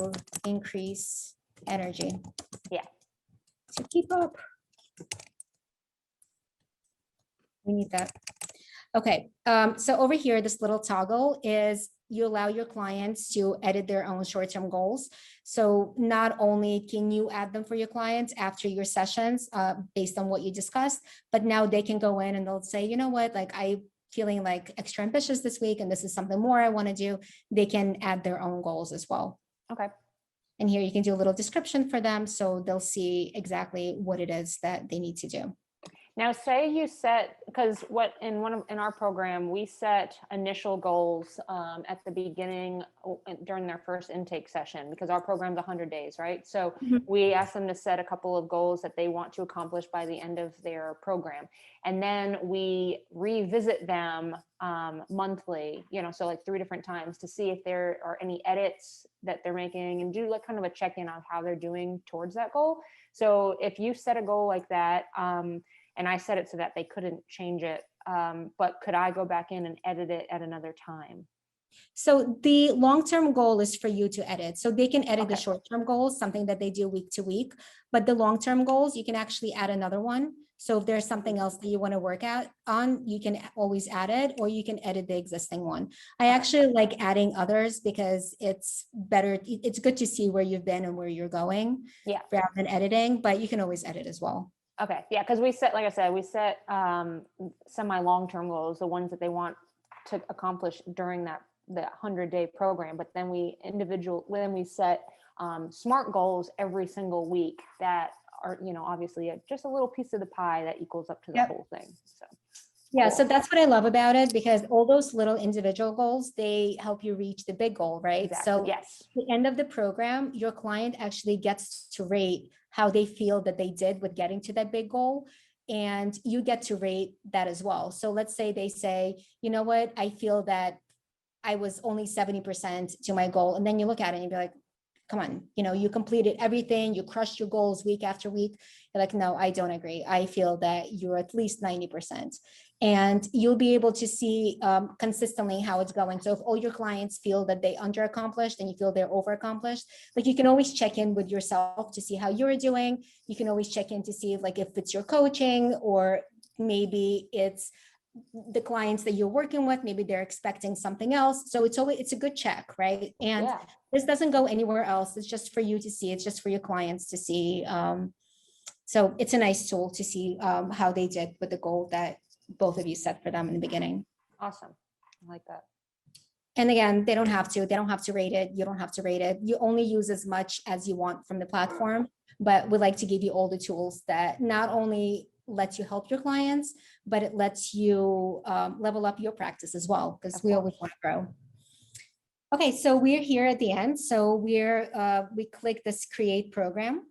increase energy. Yeah. To keep up. We need that. Okay, so over here, this little toggle is you allow your clients to edit their own short-term goals. So not only can you add them for your clients after your sessions based on what you discussed, but now they can go in and they'll say, you know what, like I feeling like extra ambitious this week and this is something more I want to do. They can add their own goals as well. Okay. And here you can do a little description for them so they'll see exactly what it is that they need to do. Now, say you set, because what in our program, we set initial goals at the beginning during their first intake session, because our program's 100 days, right? So we ask them to set a couple of goals that they want to accomplish by the end of their program. And then we revisit them monthly, so like 3 different times to see if there are any edits that they're making and do like kind of a check-in on how they're doing towards that goal. So if you set a goal like that, and I set it so that they couldn't change it, but could I go back in and edit it at another time? So the long-term goal is for you to edit. So they can edit the Okay. short-term goals, something that they do week to week, but the long-term goals, you can actually add another one. So if there's something else that you want to work on, you can always add it, or you can edit the existing one. I actually like adding others because it's better. It's good to see where you've been and where you're going, Yeah. rather than editing, but you can always edit as well. Okay. Yeah. Because we set, like I said, we set semi long-term goals, the ones that they want to accomplish during the 100-day program. But then we set SMART goals every single week that are, obviously just a little piece of the pie that equals up to the whole thing. So. Yeah, so that's what I love about it, because all those little individual goals, they help you reach the big goal, right? Exactly. So yes. at the end of the program, your client actually gets to rate how they feel that they did with getting to that big goal. And you get to rate that as well. So let's say they say, you know what, I feel that I was only 70% to my goal. And then you look at it and you be like, come on, you completed everything, you crushed your goals week after week. You're like, no, I don't agree. I feel that you're at least 90%. And you'll be able to see consistently how it's going. So if all your clients feel that they under accomplished and you feel they're over accomplished, like you can always check in with yourself to see how you're doing. You can always check in to see if it's your coaching, or maybe it's the clients that you're working with, maybe they're expecting something else. So it's a good check, right? And this doesn't go anywhere else. It's just for you to see. It's just for your clients to see. So it's a nice tool to see how they did with the goal that both of you set for them in the beginning. Awesome. I like that. And again, they don't have to rate it. You don't have to rate it. You only use as much as you want from the platform, but we like to give you all the tools that not only lets you help your clients, but it lets you level up your practice as well, because we always want to grow. Okay, so we're here at the end. So we click this create program.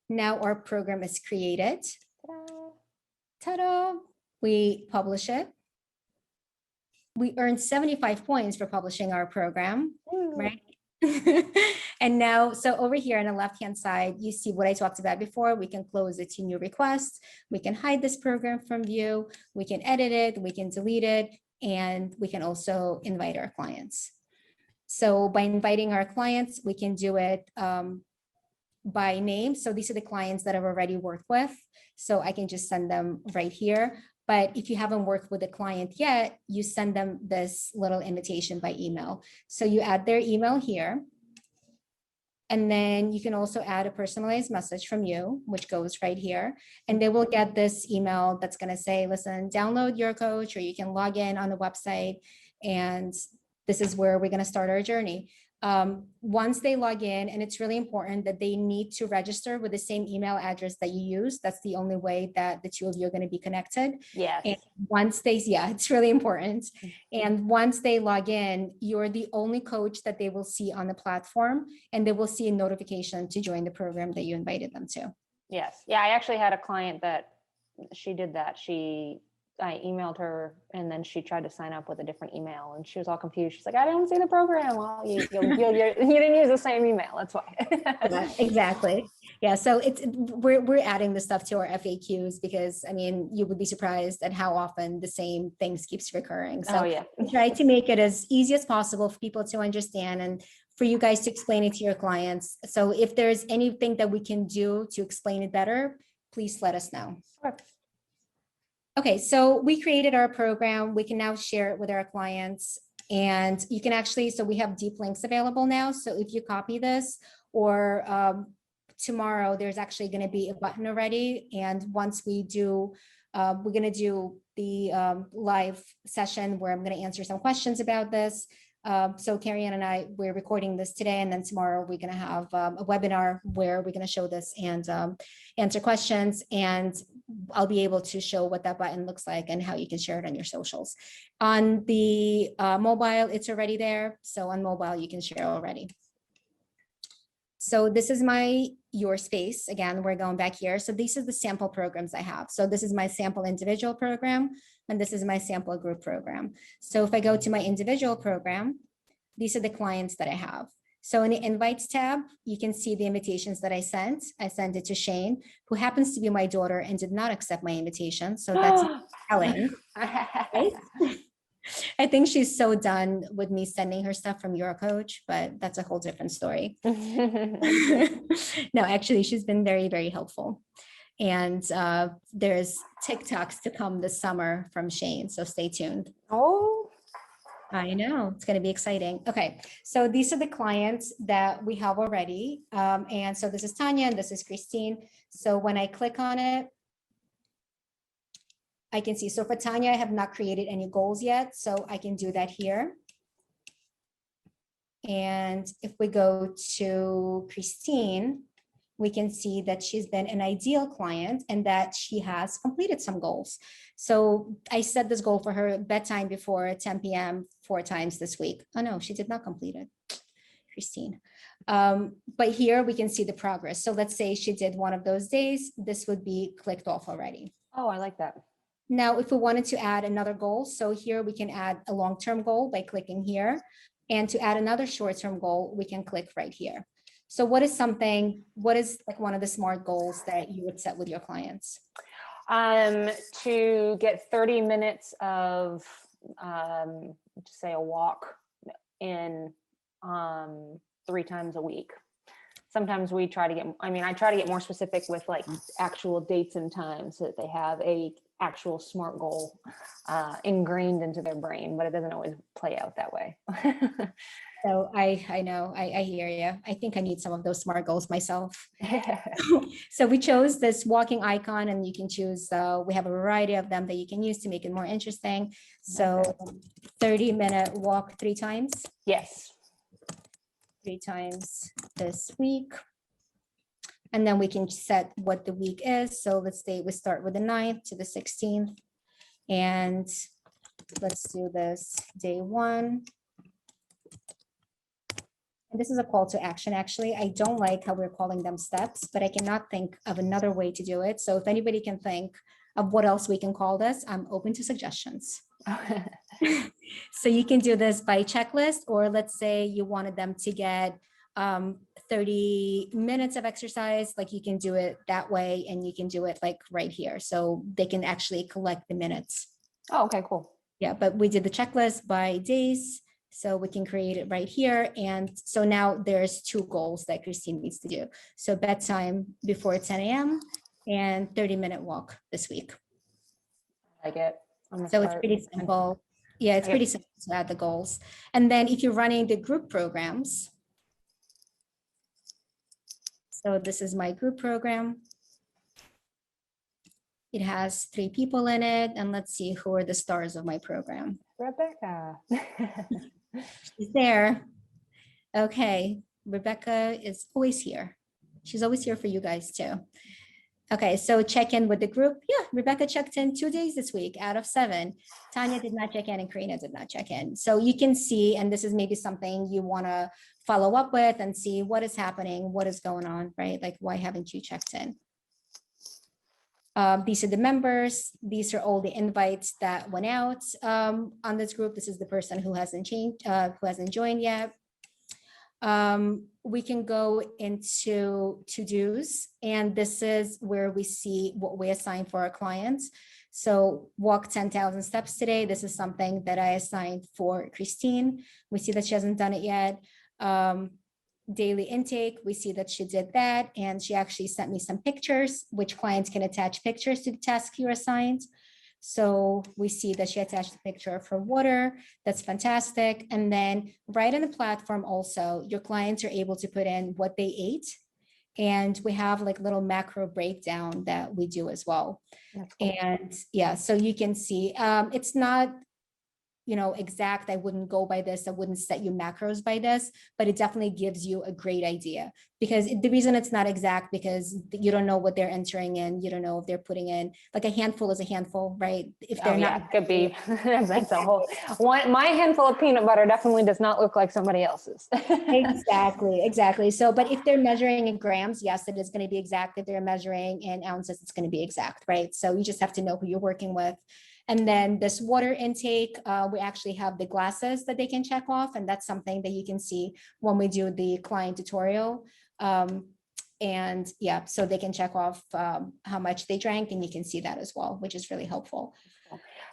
Now our program is created. Ta-da. Ta-da! We publish it. We earned 75 points for publishing our program, right? And now, so over here on the left-hand side, you see what I talked about before. We can close it to new requests. We can hide this program from view. We can edit it. We can delete it. And we can also invite our clients. So by inviting our clients, we can do it by name. So these are the clients that I've already worked with. So I can just send them right here. But if you haven't worked with a client yet, you send them this little invitation by email. So you add their email here. And then you can also add a personalized message from you, which goes right here. And they will get this email that's going to say, listen, download YourCoach, or you can log in on the website. And this is where we're going to start our journey. Once they log in, and it's really important that they need to register with the same email address that you use. That's the only way that the two of you are going to be connected. Yes. And once they, yeah, it's really important. And once they log in, you're the only coach that they will see on the platform, and they will see a notification to join the program that you invited them to. Yes. Yeah. I actually had a client that she did that. I emailed her, and then she tried to sign up with a different email, and she was all confused. She's like, I don't see the program. Well, you didn't use the same email. That's why. Yeah, exactly. Yeah. So we're adding this stuff to our FAQs because, I mean, you would be surprised at how often the same things keeps recurring. So we try to make it as easy as possible for people to understand and for you guys to explain it to your clients. So if there's anything that we can do to explain it better, please let us know. Sure. Okay, so we created our program. We can now share it with our clients, and you can actually, so we have deep links available now. So if you copy this, or tomorrow, there's actually going to be a button already. And once we do, we're going to do the live session where I'm going to answer some questions about this. So Carrie Ann and I, we're recording this today, and then tomorrow we're going to have a webinar where we're going to show this and answer questions, and I'll be able to show what that button looks like and how you can share it on your socials. On the mobile, it's already there. So on mobile, you can share already. So this is your space. Again, we're going back here. So these are the sample programs I have. So this is my sample individual program, and this is my sample group program. So if I go to my individual program, these are the clients that I have. So in the invites tab, you can see the invitations that I sent. I sent it to Shane, who happens to be my daughter and did not accept my invitation. So that's telling. Right? I think she's so done with me sending her stuff from YourCoach, but that's a whole different story. No, actually, she's been very, very helpful. And there's TikToks to come this summer from Shane, so stay tuned. Oh, I know, it's going to be exciting. Okay, so these are the clients that we have already. And so this is Tanya and this is Christine. So when I click on it, I can see, so for Tanya, I have not created any goals yet, so I can do that here. And if we go to Christine, we can see that she's been an ideal client and that she has completed some goals. So I set this goal for her bedtime before 10 p.m. 4 times this week. Oh no, she did not complete it, Christine. But here we can see the progress. So let's say she did one of those days, this would be clicked off already. Oh, I like that. Now, if we wanted to add another goal, so here we can add a long-term goal by clicking here. And to add another short-term goal, we can click right here. So what is like one of the SMART goals that you would set with your clients? To get 30 minutes of, say a walk in 3 times a week. Sometimes we try to get, I try to get more specific with like actual dates and times so that they have a actual SMART goal ingrained into their brain, but it doesn't always play out that way. So I know, I hear you. I think I need some of those SMART goals myself. So we chose this walking icon, and you can choose, we have a variety of them that you can use to make it more interesting. So 30-minute walk 3 times. Yes. 3 times this week. And then we can set what the week is. So let's say we start with the 9th to the 16th. And let's do this day 1. This is a call to action, actually. I don't like how we're calling them steps, but I cannot think of another way to do it. So if anybody can think of what else we can call this, I'm open to suggestions. So you can do this by checklist, or let's say you wanted them to get 30 minutes of exercise, like you can do it that way, and you can do it like right here. So they can actually collect the minutes. Oh, okay, cool. Yeah, but we did the checklist by days, so we can create it right here. And so now there's 2 goals that Christine needs to do. So bedtime before 10 a.m. and 30-minute walk this week. I like it. So it's pretty simple. Yeah, it's pretty simple to add the goals. And then if you're running the group programs, so this is my group program. It has 3 people in it, and let's see who are the stars of my program. Rebecca. She's there. Okay, Rebecca is always here. She's always here for you guys too. Okay, so check in with the group. Yeah, Rebecca checked in 2 days this week out of 7. Tanya did not check in and Karina did not check in. So you can see, and this is maybe something you want to follow up with and see what is happening, what is going on, right? Like, why haven't you checked in? These are the members. These are all the invites that went out on this group. This is the person who hasn't joined yet. We can go into to-dos, and this is where we see what we assign for our clients. So walk 10,000 steps today. This is something that I assigned for Christine. We see that she hasn't done it yet. Daily intake, we see that she did that, and she actually sent me some pictures, which clients can attach pictures to the task you're assigned. So we see that she attached a picture of her water. That's fantastic. And then right on the platform also, your clients are able to put in what they ate. And we have like little macro breakdown that we do as well. That's cool. And yeah, so you can see it's not, exact. I wouldn't go by this. I wouldn't set you macros by this, but it definitely gives you a great idea, because the reason it's not exact, because you don't know what they're entering in. You don't know if they're putting in, like, a handful is a handful, right? If they're not, could be. That's a whole one. My handful of peanut butter definitely does not look like somebody else's. Exactly. So, but if they're measuring in grams, yes, it is going to be exact. If they're measuring in ounces, it's going to be exact, right? So you just have to know who you're working with. And then this water intake, we actually have the glasses that they can check off. And that's something that you can see when we do the client tutorial. And yeah, so they can check off how much they drank, and you can see that as well, which is really helpful.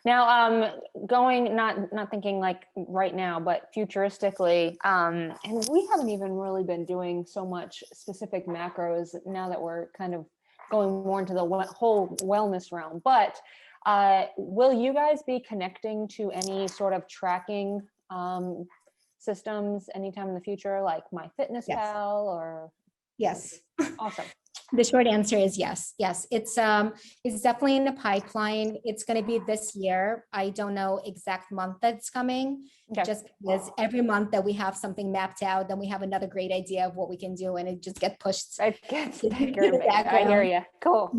Now, going, not thinking like right now, but futuristically, and we haven't even really been doing so much specific macros now that we're kind of going more into the whole wellness realm, but will you guys be connecting to any sort of tracking systems anytime in the future, like MyFitnessPal or? Yes. Awesome. The short answer is yes. Yes, it's definitely in the pipeline. It's going to be this year. I don't know exact month that's coming. Okay. Just because every month that we have something mapped out, then we have another great idea of what we can do, and it just gets pushed. It gets bigger and bigger. I hear you. Cool.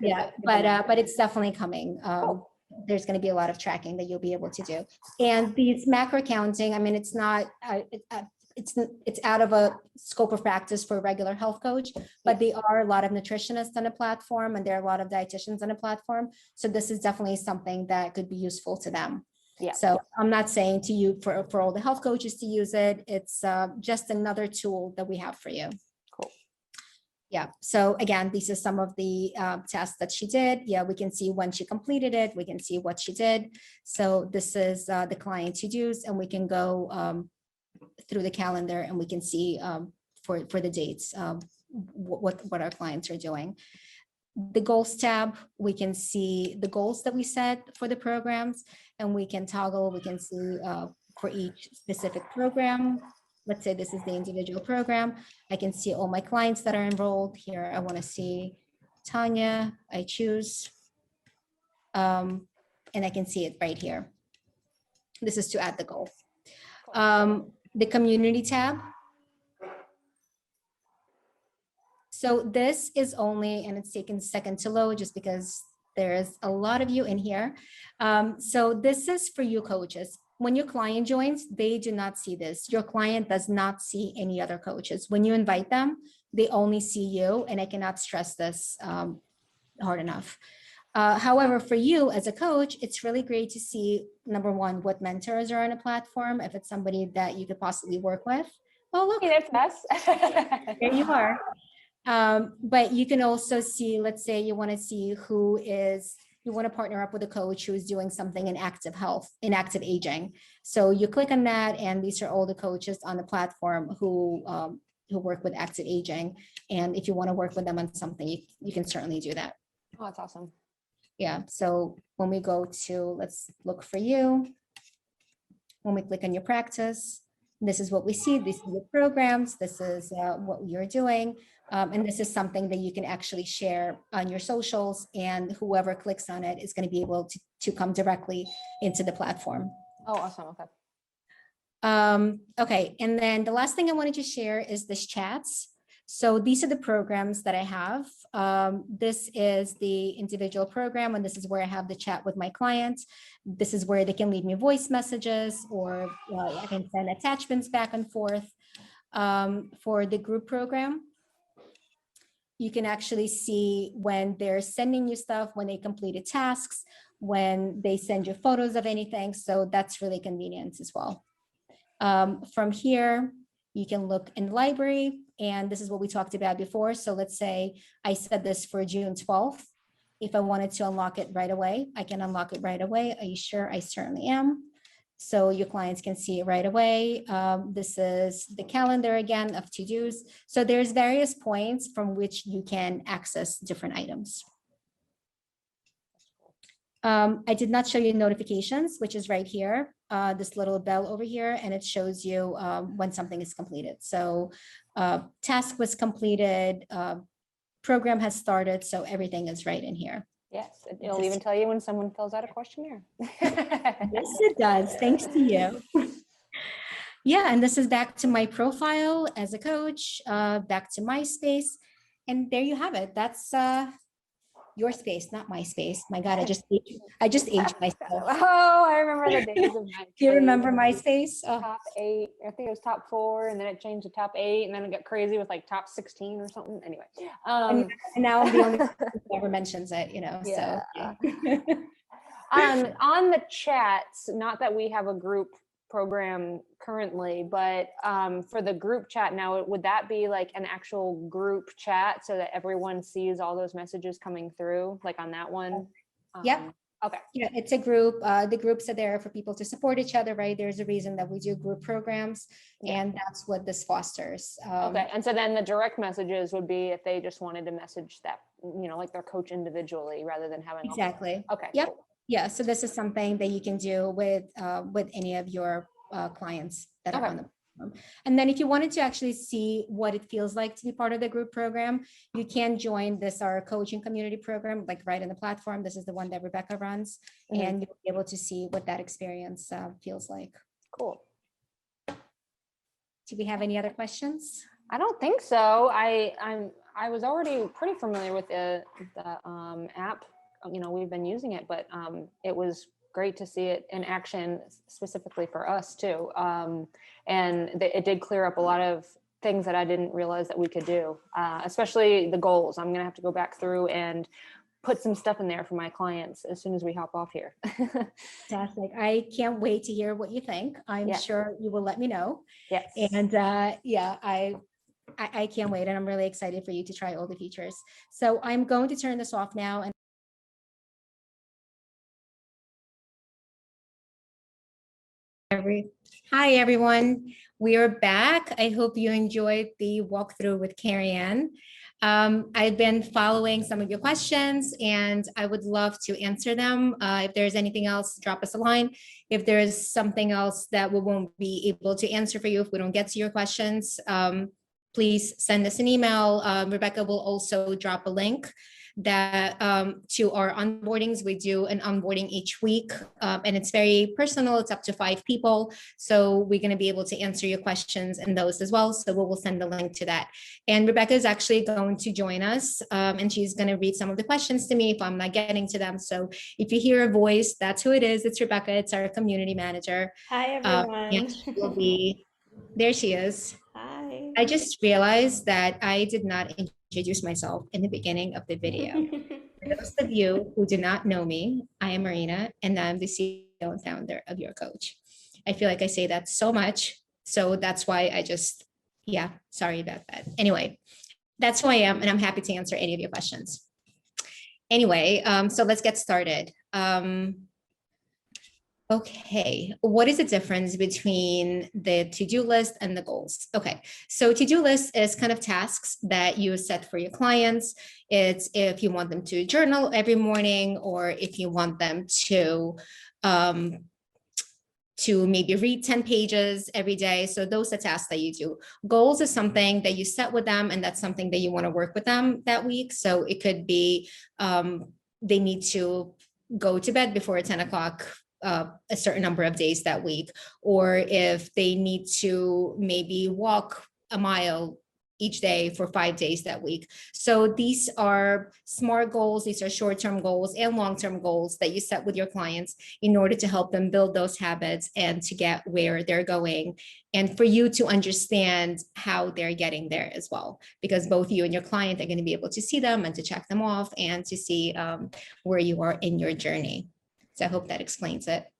Yeah. But it's definitely coming. Cool. There's going to be a lot of tracking that you'll be able to do, and these macro counting. I mean, it's not. It's out of a scope of practice for a regular health coach, but there are a lot of nutritionists on the platform, and there are a lot of dietitians on the platform. So this is definitely something that could be useful to them. Yeah. So I'm not saying to you for all the health coaches to use it. It's just another tool that we have for you. Cool. Yeah. So again, these are some of the tests that she did. Yeah, we can see when she completed it. We can see what she did. So this is the client to-dos, and we can go through the calendar, and we can see for the dates what our clients are doing. The goals tab, we can see the goals that we set for the programs, and we can toggle. We can see for each specific program. Let's say this is the individual program. I can see all my clients that are enrolled here. I want to see Tanya. I choose, and I can see it right here. This is to add the goal. The community tab. So this is only, and it's taken a second to load just because there's a lot of you in here. So this is for you coaches. when your client joins, they do not see this. Your client does not see any other coaches. When you invite them, they only see you, and I cannot stress this hard enough. However, for you as a coach, it's really great to see, number one, what mentors are on a platform, if it's somebody that you could possibly work with. Oh, look, Hey, that's us. there you are. But you can also see, let's say you want to see you want to partner up with a coach who is doing something in active health, in active aging. So you click on that, and these are all the coaches on the platform who work with active aging. And if you want to work with them on something, you can certainly do that. Oh, that's awesome. Yeah. So when we go to, let's look for you. When we click on your practice, this is what we see. These are the programs. This is what you're doing. And this is something that you can actually share on your socials, and whoever clicks on it is going to be able to come directly into the platform. Oh, awesome. Okay. Okay. And then the last thing I wanted to share is this chats. So these are the programs that I have. This is the individual program, and this is where I have the chat with my clients. This is where they can leave me voice messages, or I can send attachments back and forth. For the group program, you can actually see when they're sending you stuff, when they completed tasks, when they send you photos of anything. So that's really convenient as well. From here, you can look in the library, and this is what we talked about before. So let's say I set this for June 12th. If I wanted to unlock it right away, I can unlock it right away. Are you sure? I certainly am. So your clients can see it right away. This is the calendar again of to-dos. So there's various points from which you can access different items. I did not show you notifications, which is right here, this little bell over here, and it shows you when something is completed. So task was completed, program has started, so everything is right in here. Yes, it'll even tell you when someone fills out a questionnaire. Yes, it does. Thanks to you. Yeah, and this is back to my profile as a coach, back to my space. And there you have it. That's your space, not my space. My God, I just aged myself. Oh, I remember the days of MySpace. Do you remember MySpace? Oh. Top 8. I think it was top 4, and then it changed to top 8, and then it got crazy with like top 16 or something. Anyway, And now I'm the only person who ever mentions it, you know. Yeah. So on the chats, not that we have a group program currently, but for the group chat now, would that be like an actual group chat so that everyone sees all those messages coming through, like on that one? Yep. Okay. Yeah, it's a group. The groups are there for people to support each other, right? There's a reason that we do group programs, and that's what this fosters. Okay. And so then the direct messages would be if they just wanted to message that, you know, like their coach individually rather than having Exactly. Okay. Yep. Cool. Yeah. So this is something that you can do with any of your clients that are on the platform. And then if you wanted to actually see what it feels like to be part of the group program, you can join our coaching community program, like right in the platform. This is the one that Rebecca runs, and you'll be able to see what that experience feels like. Cool. Do we have any other questions? I don't think so. I was already pretty familiar with the app. You know, we've been using it, but it was great to see it in action specifically for us too. And it did clear up a lot of things that I didn't realize that we could do, especially the goals. I'm going to have to go back through and put some stuff in there for my clients as soon as we hop off here. Fantastic. I can't wait to hear what you think. I'm sure you will let me know. Yes. And I can't wait, and I'm really excited for you to try all the features. So I'm going to turn this off now. And hi, everyone. We are back. I hope you enjoyed the walkthrough with Carrie Ann. I've been following some of your questions, and I would love to answer them. If there's anything else, drop us a line. If there's something else that we won't be able to answer for you, if we don't get to your questions, please send us an email. Rebecca will also drop a link that to our onboardings. We do an onboarding each week, and it's very personal. It's up to 5 people. So we're going to be able to answer your questions and those as well. So we will send the link to that. And Rebecca is actually going to join us, and she's going to read some of the questions to me if I'm not getting to them. So if you hear a voice, that's who it is. It's Rebecca. It's our community manager. Hi, And everyone. she will be, there she is. Hi. I just realized that I did not introduce myself in the beginning of the video. For those of you who do not know me, I am Marina, and I'm the CEO and founder of YourCoach. I feel like I say that so much, so that's why I just, yeah, sorry about that. Anyway, that's who I am, and I'm happy to answer any of your questions. Anyway, so let's get started. Okay, what is the difference between the to-do list and the goals? Okay, so to-do list is kind of tasks that you set for your clients. It's if you want them to journal every morning, or if you want them to maybe read 10 pages every day. So those are tasks that you do. Goals is something that you set with them, and that's something that you want to work with them that week. So it could be they need to go to bed before 10 o'clock a certain number of days that week, or if they need to maybe walk a mile each day for 5 days that week. So these are SMART goals. These are short-term goals and long-term goals that you set with your clients in order to help them build those habits and to get where they're going, and for you to understand how they're getting there as well, because both you and your client are going to be able to see them and to check them off and to see where you are in your journey. So I hope that explains it.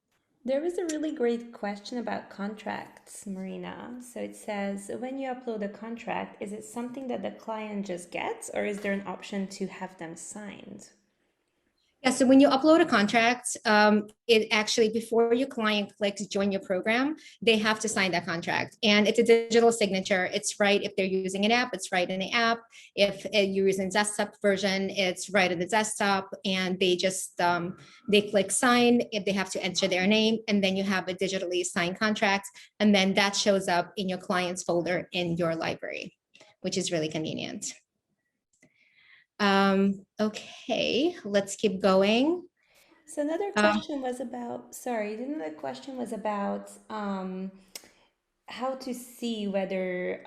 There was a really great question about contracts, Marina. So it says, when you upload a contract, is it something that the client just gets, or is there an option to have them signed? Yeah, so when you upload a contract, it actually, before your client clicks join your program, they have to sign that contract. And it's a digital signature. It's right if they're using an app, it's right in the app. If you're using desktop version, it's right in the desktop. And they just, they click sign if they have to enter their name. And then you have a digitally signed contract. And then that shows up in your client's folder in your library, which is really convenient. Okay, let's keep going. So another question was about, how to see whether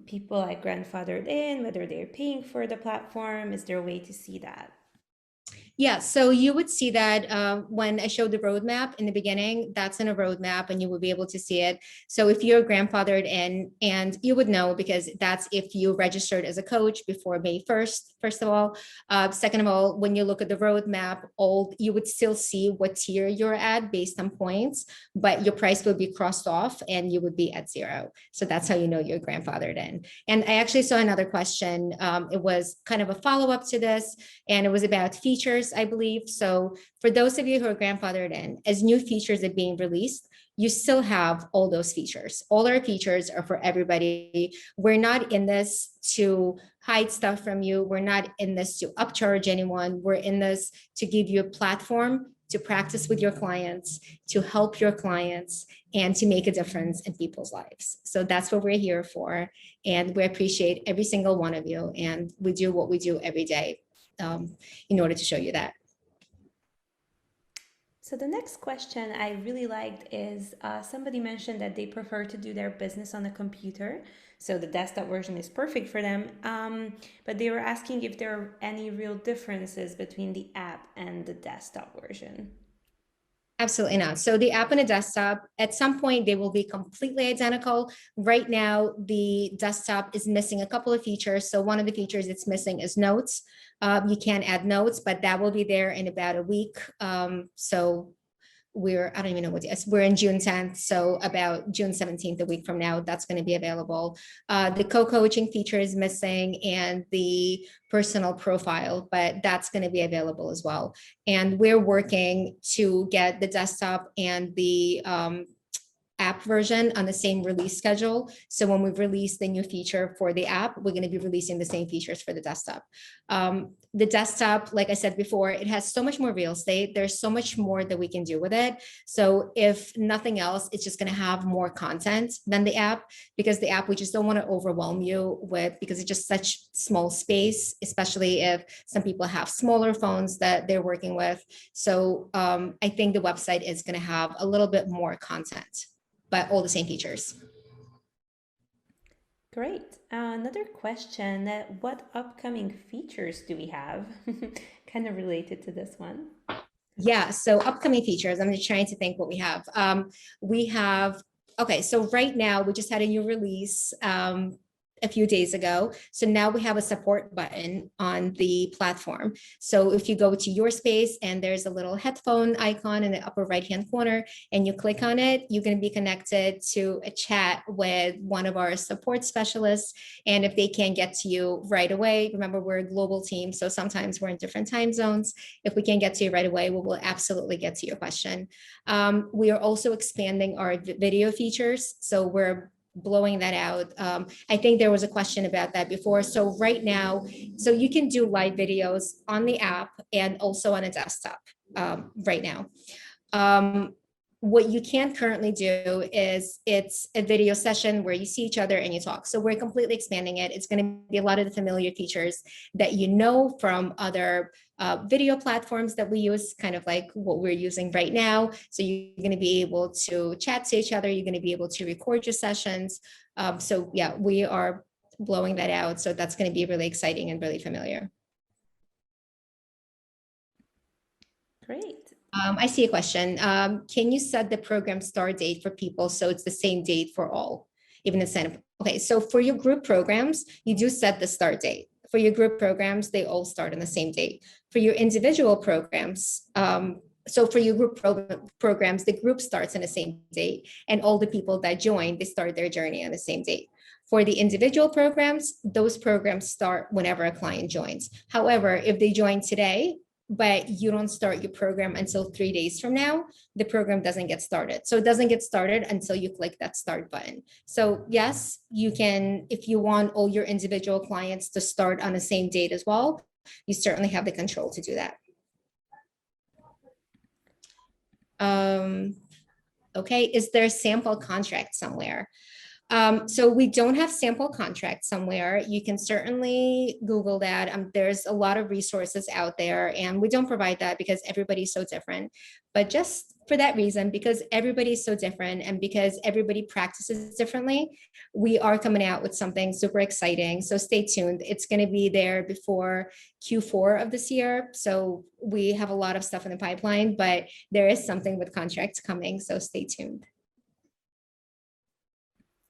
people are grandfathered in, whether they're paying for the platform. Is there a way to see that? Yeah, so you would see that when I showed the roadmap in the beginning, that's in a roadmap and you will be able to see it. So if you're grandfathered in, and you would know because that's if you registered as a coach before May 1st, first of all. Second of all, when you look at the roadmap, you would still see what tier you're at based on points, but your price would be crossed off and you would be at 0. So that's how you know you're grandfathered in. And I actually saw another question. It was kind of a follow-up to this, and it was about features, I believe. So for those of you who are grandfathered in, as new features are being released, you still have all those features. All our features are for everybody. We're not in this to hide stuff from you. We're not in this to upcharge anyone. We're in this to give you a platform to practice with your clients, to help your clients, and to make a difference in people's lives. So that's what we're here for. And we appreciate every single one of you. And we do what we do every day in order to show you that. So the next question I really liked is somebody mentioned that they prefer to do their business on a computer. So the desktop version is perfect for them. But they were asking if there are any real differences between the app and the desktop version. Absolutely not. So the app and the desktop, at some point, they will be completely identical. Right now, the desktop is missing a couple of features. So one of the features it's missing is notes. You can add notes, but that will be there in about a week. So I don't even know what it is. We're in June 10th. So about June 17th, a week from now, that's going to be available. The co-coaching feature is missing and the personal profile, but that's going to be available as well. And we're working to get the desktop and the app version on the same release schedule. So when we release the new feature for the app, we're going to be releasing the same features for the desktop. The desktop, like I said before, it has so much more real estate. There's so much more that we can do with it. So if nothing else, it's just going to have more content than the app, because the app, we just don't want to overwhelm you with, because it's just such small space, especially if some people have smaller phones that they're working with. So I think the website is going to have a little bit more content, but all the same features. Great. Another question, that what upcoming features do we have? Kind of related to this one. Yeah, so upcoming features, I'm just trying to think what we have. Okay, so right now we just had a new release a few days ago. So now we have a support button on the platform. So if you go to your space and there's a little headphone icon in the upper right-hand corner and you click on it, you're going to be connected to a chat with one of our support specialists. And if they can't get to you right away, remember, we're a global team, so sometimes we're in different time zones. If we can't get to you right away, we will absolutely get to your question. We are also expanding our video features. So we're blowing that out. I think there was a question about that before. So right now, so you can do live videos on the app and also on a desktop right now. What you can currently do is it's a video session where you see each other and you talk. So we're completely expanding it. It's going to be a lot of the familiar features that you know from other video platforms that we use, kind of like what we're using right now. So you're going to be able to chat to each other. You're going to be able to record your sessions. So yeah, we are blowing that out. So that's going to be really exciting and really familiar. Great. I see a question. Can you set the program start date for people so it's the same date for all, even the sign up? Okay, so for your group programs, you do set the start date. For your group programs, they all start on the same date. For your individual programs, so for your group programs, the group starts on the same date, and all the people that join, they start their journey on the same date. For the individual programs, those programs start whenever a client joins. However, if they join today, but you don't start your program until 3 days from now, the program doesn't get started. So it doesn't get started until you click that start button. So yes, you can, if you want all your individual clients to start on the same date as well, you certainly have the control to do that. Okay, is there a sample contract somewhere? So we don't have sample contracts somewhere. You can certainly Google that. There's a lot of resources out there, and we don't provide that because everybody's so different. But just for that reason, because everybody's so different and because everybody practices differently, we are coming out with something super exciting. So stay tuned. It's going to be there before Q4 of this year. So we have a lot of stuff in the pipeline, but there is something with contracts coming. So stay tuned.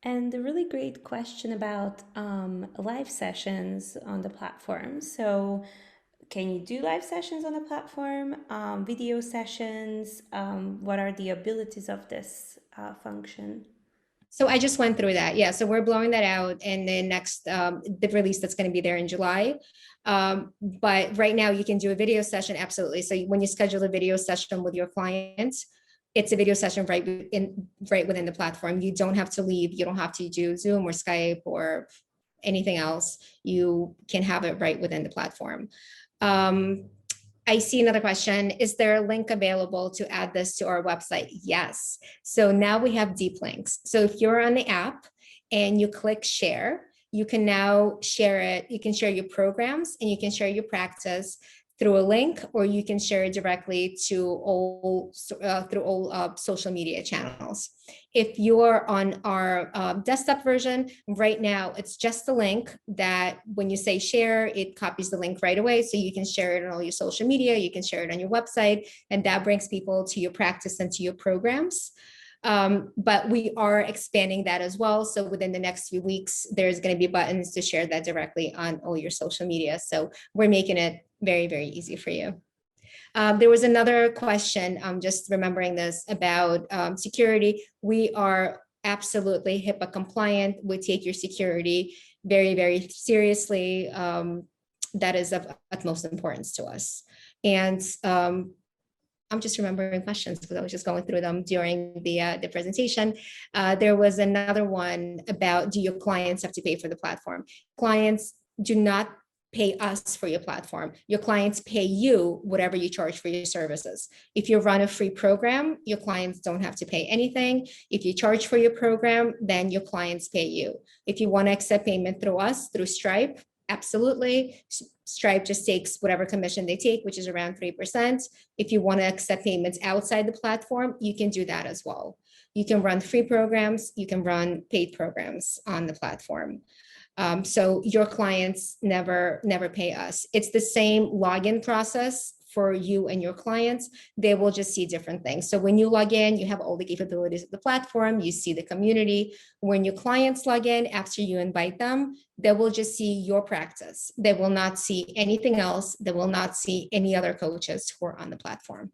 And a really great question about live sessions on the platform. So can you do live sessions on the platform, video sessions? What are the abilities of this function? So I just went through that. Yeah. So we're blowing that out in the next, the release that's going to be there in July. But right now you can do a video session. Absolutely. So when you schedule a video session with your clients, it's a video session right within the platform. You don't have to leave. You don't have to do Zoom or Skype or anything else. You can have it right within the platform. I see another question. Is there a link available to add this to our website? Yes. So now we have deep links. So if you're on the app and you click share, you can now share it. You can share your programs and you can share your practice through a link, or you can share it directly to all through all social media channels. If you are on our desktop version, right now, it's just a link that when you say share, it copies the link right away. So you can share it on all your social media, you can share it on your website, and that brings people to your practice and to your programs. But we are expanding that as well. So within the next few weeks, there's going to be buttons to share that directly on all your social media. So we're making it very, very easy for you. There was another question, I'm just remembering this, about security. We are absolutely HIPAA compliant. We take your security very, very seriously. That is of utmost importance to us. And I'm just remembering questions because I was just going through them during the presentation. There was another one about, do your clients have to pay for the platform? Clients do not pay us for your platform. Your clients pay you whatever you charge for your services. If you run a free program, your clients don't have to pay anything. If you charge for your program, then your clients pay you. If you want to accept payment through us, through Stripe, absolutely. Stripe just takes whatever commission they take, which is around 3%. If you want to accept payments outside the platform, you can do that as well. You can run free programs, you can run paid programs on the platform. So your clients never pay us. It's the same login process for you and your clients. They will just see different things. So when you log in, you have all the capabilities of the platform, you see the community. When your clients log in, after you invite them, they will just see your practice. They will not see anything else. They will not see any other coaches who are on the platform.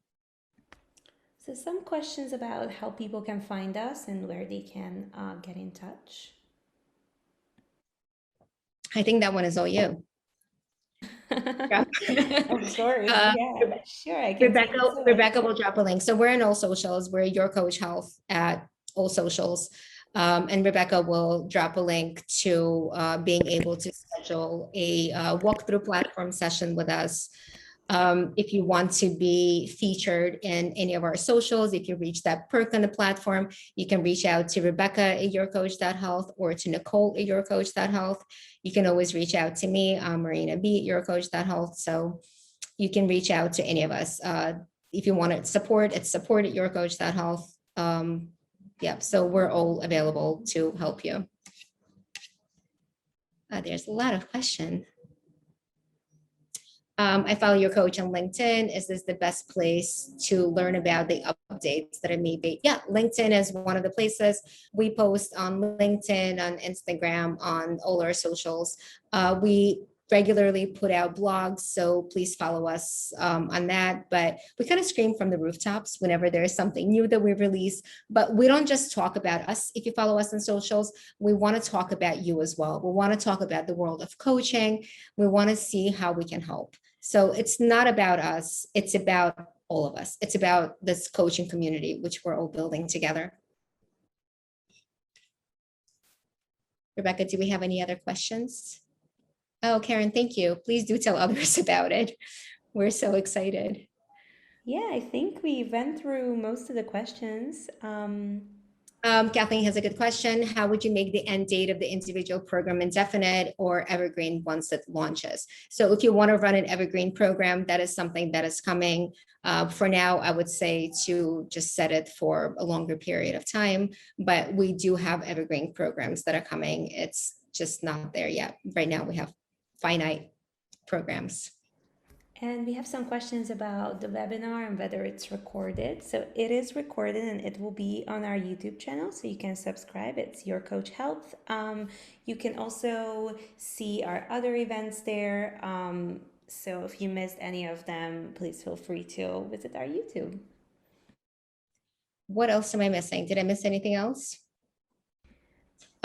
So some questions about how people can find us and where they can get in touch. I think that one is all you. Yeah. Of course, yeah, sure. I can take this away. Rebecca will drop a link. So we're in all socials. We're YourCoach Health at all socials. And Rebecca will drop a link to being able to schedule a walkthrough platform session with us. If you want to be featured in any of our socials, if you reach that perk on the platform, you can reach out to Rebecca at YourCoach.health or to Nicole at YourCoach.health. You can always reach out to me, Marina B at YourCoach.health. So you can reach out to any of us. If you want support, it's support at YourCoach.health. Yeah, so we're all available to help you. There's a lot of questions. I follow your coach on LinkedIn. Is this the best place to learn about the updates that are made? Yeah, LinkedIn is one of the places. We post on LinkedIn, on Instagram, on all our socials. We regularly put out blogs, so please follow us on that. But we kind of scream from the rooftops whenever there's something new that we release. But we don't just talk about us. If you follow us on socials, we want to talk about you as well. We want to talk about the world of coaching. We want to see how we can help. So it's not about us. It's about all of us. It's about this coaching community, which we're all building together. Rebecca, do we have any other questions? Oh, Karen, thank you. Please do tell others about it. We're so excited. Yeah, I think we went through most of the questions. Kathleen has a good question. How would you make the end date of the individual program indefinite or evergreen once it launches? So if you want to run an evergreen program, that is something that is coming. For now, I would say to just set it for a longer period of time, but we do have evergreen programs that are coming. It's just not there yet. Right now, we have finite programs. And we have some questions about the webinar and whether it's recorded. So it is recorded and it will be on our YouTube channel, so you can subscribe. It's YourCoach Health. You can also see our other events there. So if you missed any of them, please feel free to visit our YouTube. What else am I missing? Did I miss anything else?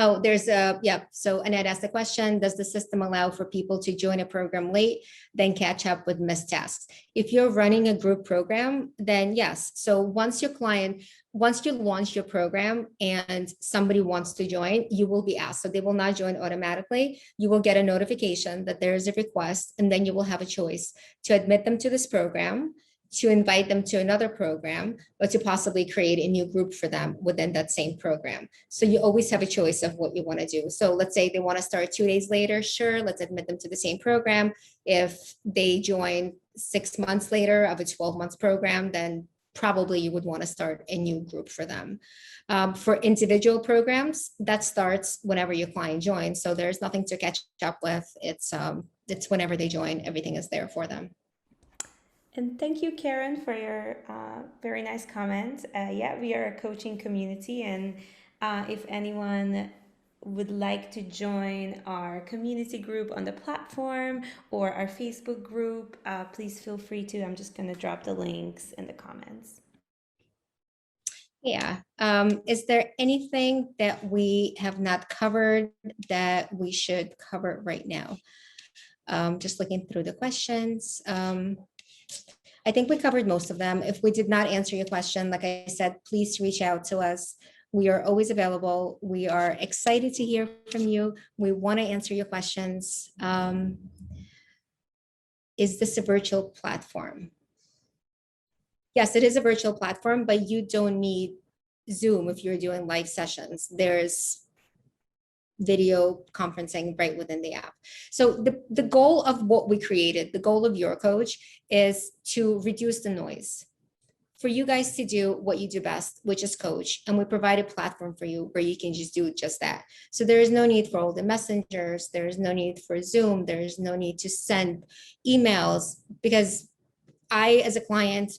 Oh, there's yeah. So Annette asked the question, does the system allow for people to join a program late, then catch up with missed tasks? If you're running a group program, then yes. So once you launch your program and somebody wants to join, you will be asked. So they will not join automatically. You will get a notification that there is a request, and then you will have a choice to admit them to this program, to invite them to another program, or to possibly create a new group for them within that same program. So you always have a choice of what you want to do. So let's say they want to start 2 days later. Sure, let's admit them to the same program. If they join 6 months later of a 12-month program, then probably you would want to start a new group for them. For individual programs, that starts whenever your client joins. So there's nothing to catch up with. It's whenever they join, everything is there for them. And thank you, Karen, for your very nice comment. Yeah, we are a coaching community, and if anyone would like to join our community group on the platform or our Facebook group, please feel free to. I'm just going to drop the links in the comments. Yeah. Is there anything that we have not covered that we should cover right now? Just looking through the questions. I think we covered most of them. If we did not answer your question, like I said, please reach out to us. We are always available. We are excited to hear from you. We want to answer your questions. Is this a virtual platform? Yes, it is a virtual platform, but you don't need Zoom if you're doing live sessions. There's video conferencing right within the app. So the goal of what we created, the goal of YourCoach, is to reduce the noise, for you guys to do what you do best, which is coach. And we provide a platform for you where you can just do just that. So there is no need for all the messengers. There is no need for Zoom. There is no need to send emails, because I, as a client,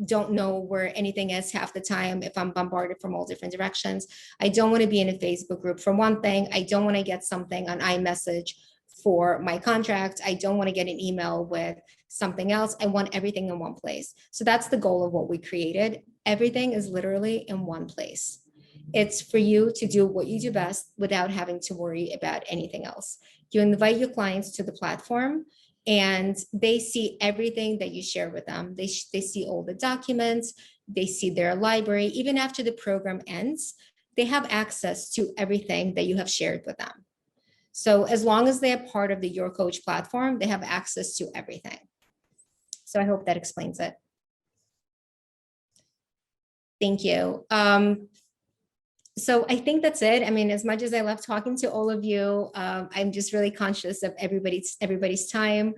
don't know where anything is half the time if I'm bombarded from all different directions. I don't want to be in a Facebook group for one thing. I don't want to get something on iMessage for my contract. I don't want to get an email with something else. I want everything in one place. So that's the goal of what we created. Everything is literally in one place. It's for you to do what you do best without having to worry about anything else. You invite your clients to the platform, and they see everything that you share with them. They see all the documents, they see their library. Even after the program ends, they have access to everything that you have shared with them. So as long as they're part of the YourCoach platform, they have access to everything. So I hope that explains it. Thank you. So I think that's it. I mean, as much as I love talking to all of you, I'm just really conscious of everybody's time.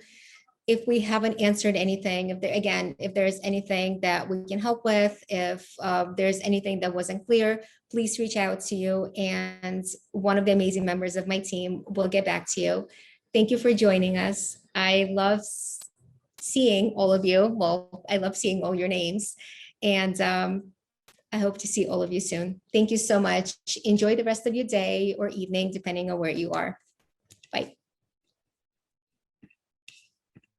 If we haven't answered anything, if there's anything that we can help with, if there's anything that wasn't clear, please reach out to you, and one of the amazing members of my team will get back to you. Thank you for joining us. I love seeing all of you. Well, I love seeing all your names, and I hope to see all of you soon. Thank you so much. Enjoy the rest of your day or evening, depending on where you are.